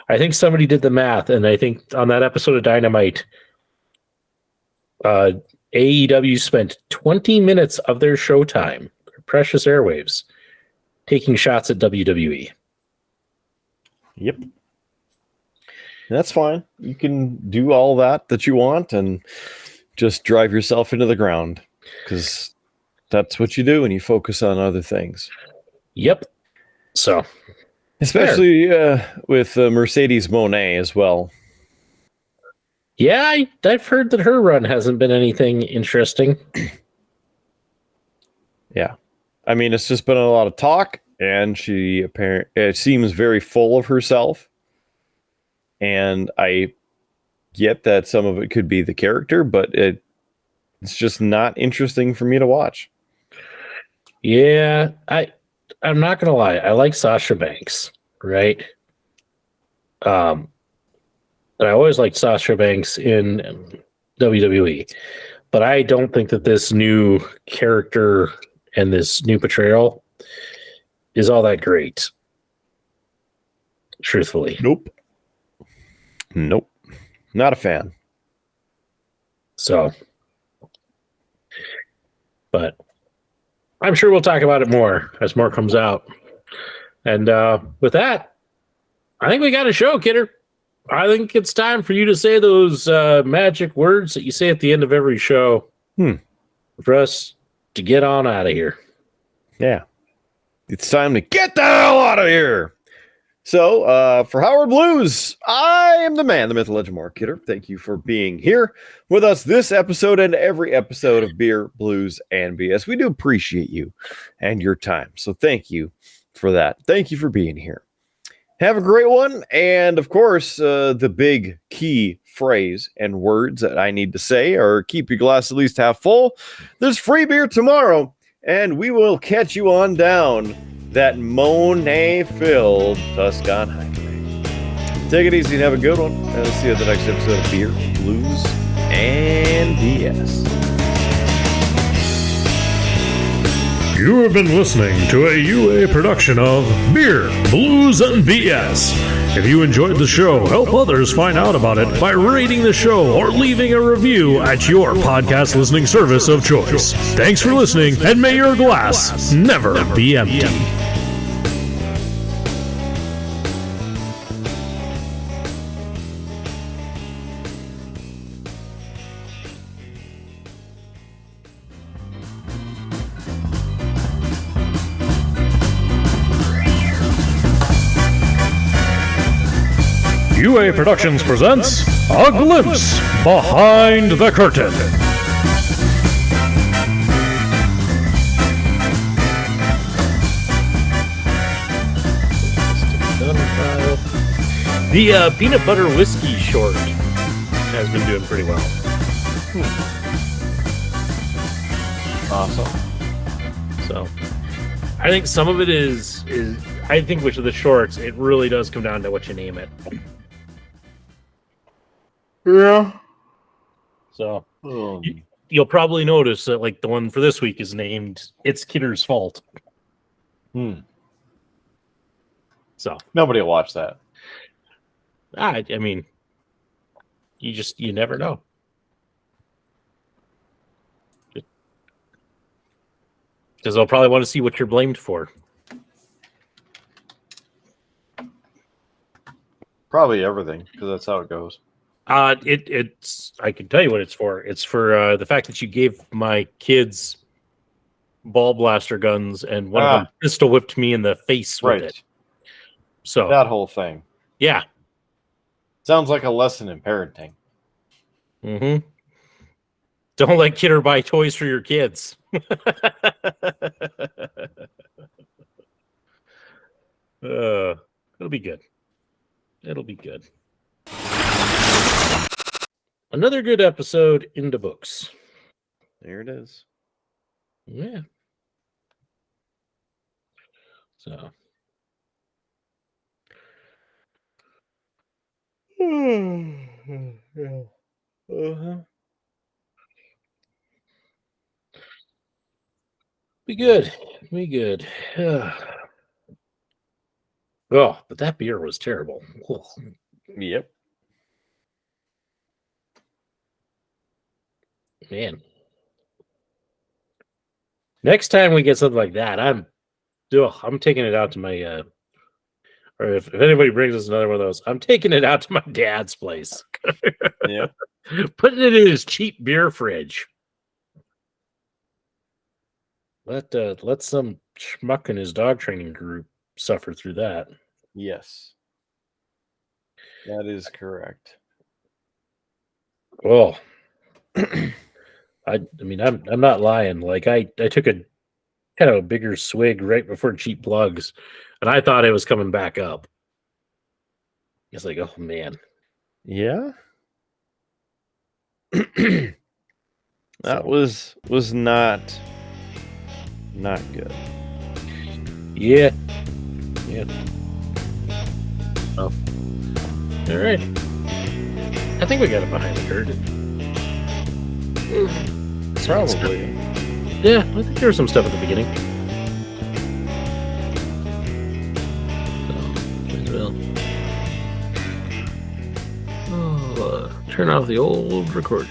I think somebody did the math, and I think on that episode of Dynamite, AEW spent 20 minutes of their showtime, their precious airwaves, taking shots at WWE. Yep. That's fine. You can do all that you want and just drive yourself into the ground, because that's what you do when you focus on other things. Yep. So, especially with Mercedes Monet as well. Yeah, I've heard that her run hasn't been anything interesting. Yeah. I mean, it's just been a lot of talk, and it seems very full of herself. And I get that some of it could be the character, but it's just not interesting for me to watch. Yeah, I'm not gonna lie. I like Sasha Banks, right? And I always liked Sasha Banks in WWE, but I don't think that this new character and this new portrayal is all that great. Truthfully. Nope. Not a fan. So, but I'm sure we'll talk about it more as more comes out. And with that, I think we got a show, Kidder. I think it's time for you to say those magic words that you say at the end of every show for us to get on out of here. Yeah. It's time to get the hell out of here. So, for Howard Blues, I am the man, the myth, legend, Mark Kidder. Thank you for being here with us this episode and every episode of Beer, Blues, and BS. We do appreciate you and your time. So thank you for that. Thank you for being here. Have a great one. And of course, the big key phrase and words that I need to say are keep your glass at least half full. There's free beer tomorrow, and we will catch you on down that Monet-filled Tuscan Highway. Take it easy and have a good one. And I'll see you at the next episode of Beer, Blues, and BS. You have been listening to a UA production of Beer, Blues, and BS. If you enjoyed the show, help others find out about it by rating the show or leaving a review at your podcast listening service of choice. Thanks for listening, and may your glass never be empty. UA Productions presents A Glimpse Behind the Curtain. The peanut butter whiskey short has been doing pretty well. Awesome. So I think some of it is I think with the shorts, it really does come down to what you name it. Yeah. So you'll probably notice that, like, the one for this week is named "It's Kidder's Fault." So Nobody will watch that. I mean, you never know. Because they'll probably want to see what you're blamed for. Probably everything, because that's how it goes. It's I can tell you what it's for. It's for the fact that you gave my kids ball blaster guns, and one of them pistol whipped me in the face with it. So that whole thing. Yeah. Sounds like a lesson in parenting. Mm-hmm. Don't let Kidder buy toys for your kids. It'll be good. It'll be good. Another good episode in the books. There it is. Yeah. So. Be good. We good. Oh, but that beer was terrible. Oh, Yep. man. Next time we get something like that, I'm taking it out to my or if anybody brings us another one of those, I'm taking it out to my dad's place. Yeah. Putting it in his cheap beer fridge. Let some schmuck in his dog training group suffer through that. Yes. That is correct. Oh, I mean, I'm not lying. Like I took a kind of a bigger swig right before Cheap Plugs, and I thought it was coming back up. It's like, oh man. Yeah. That was not good. Yeah. Oh. All right. I think we got it behind the curtain. Probably. Yeah, I think there was some stuff at the beginning. So, turn off the old recording.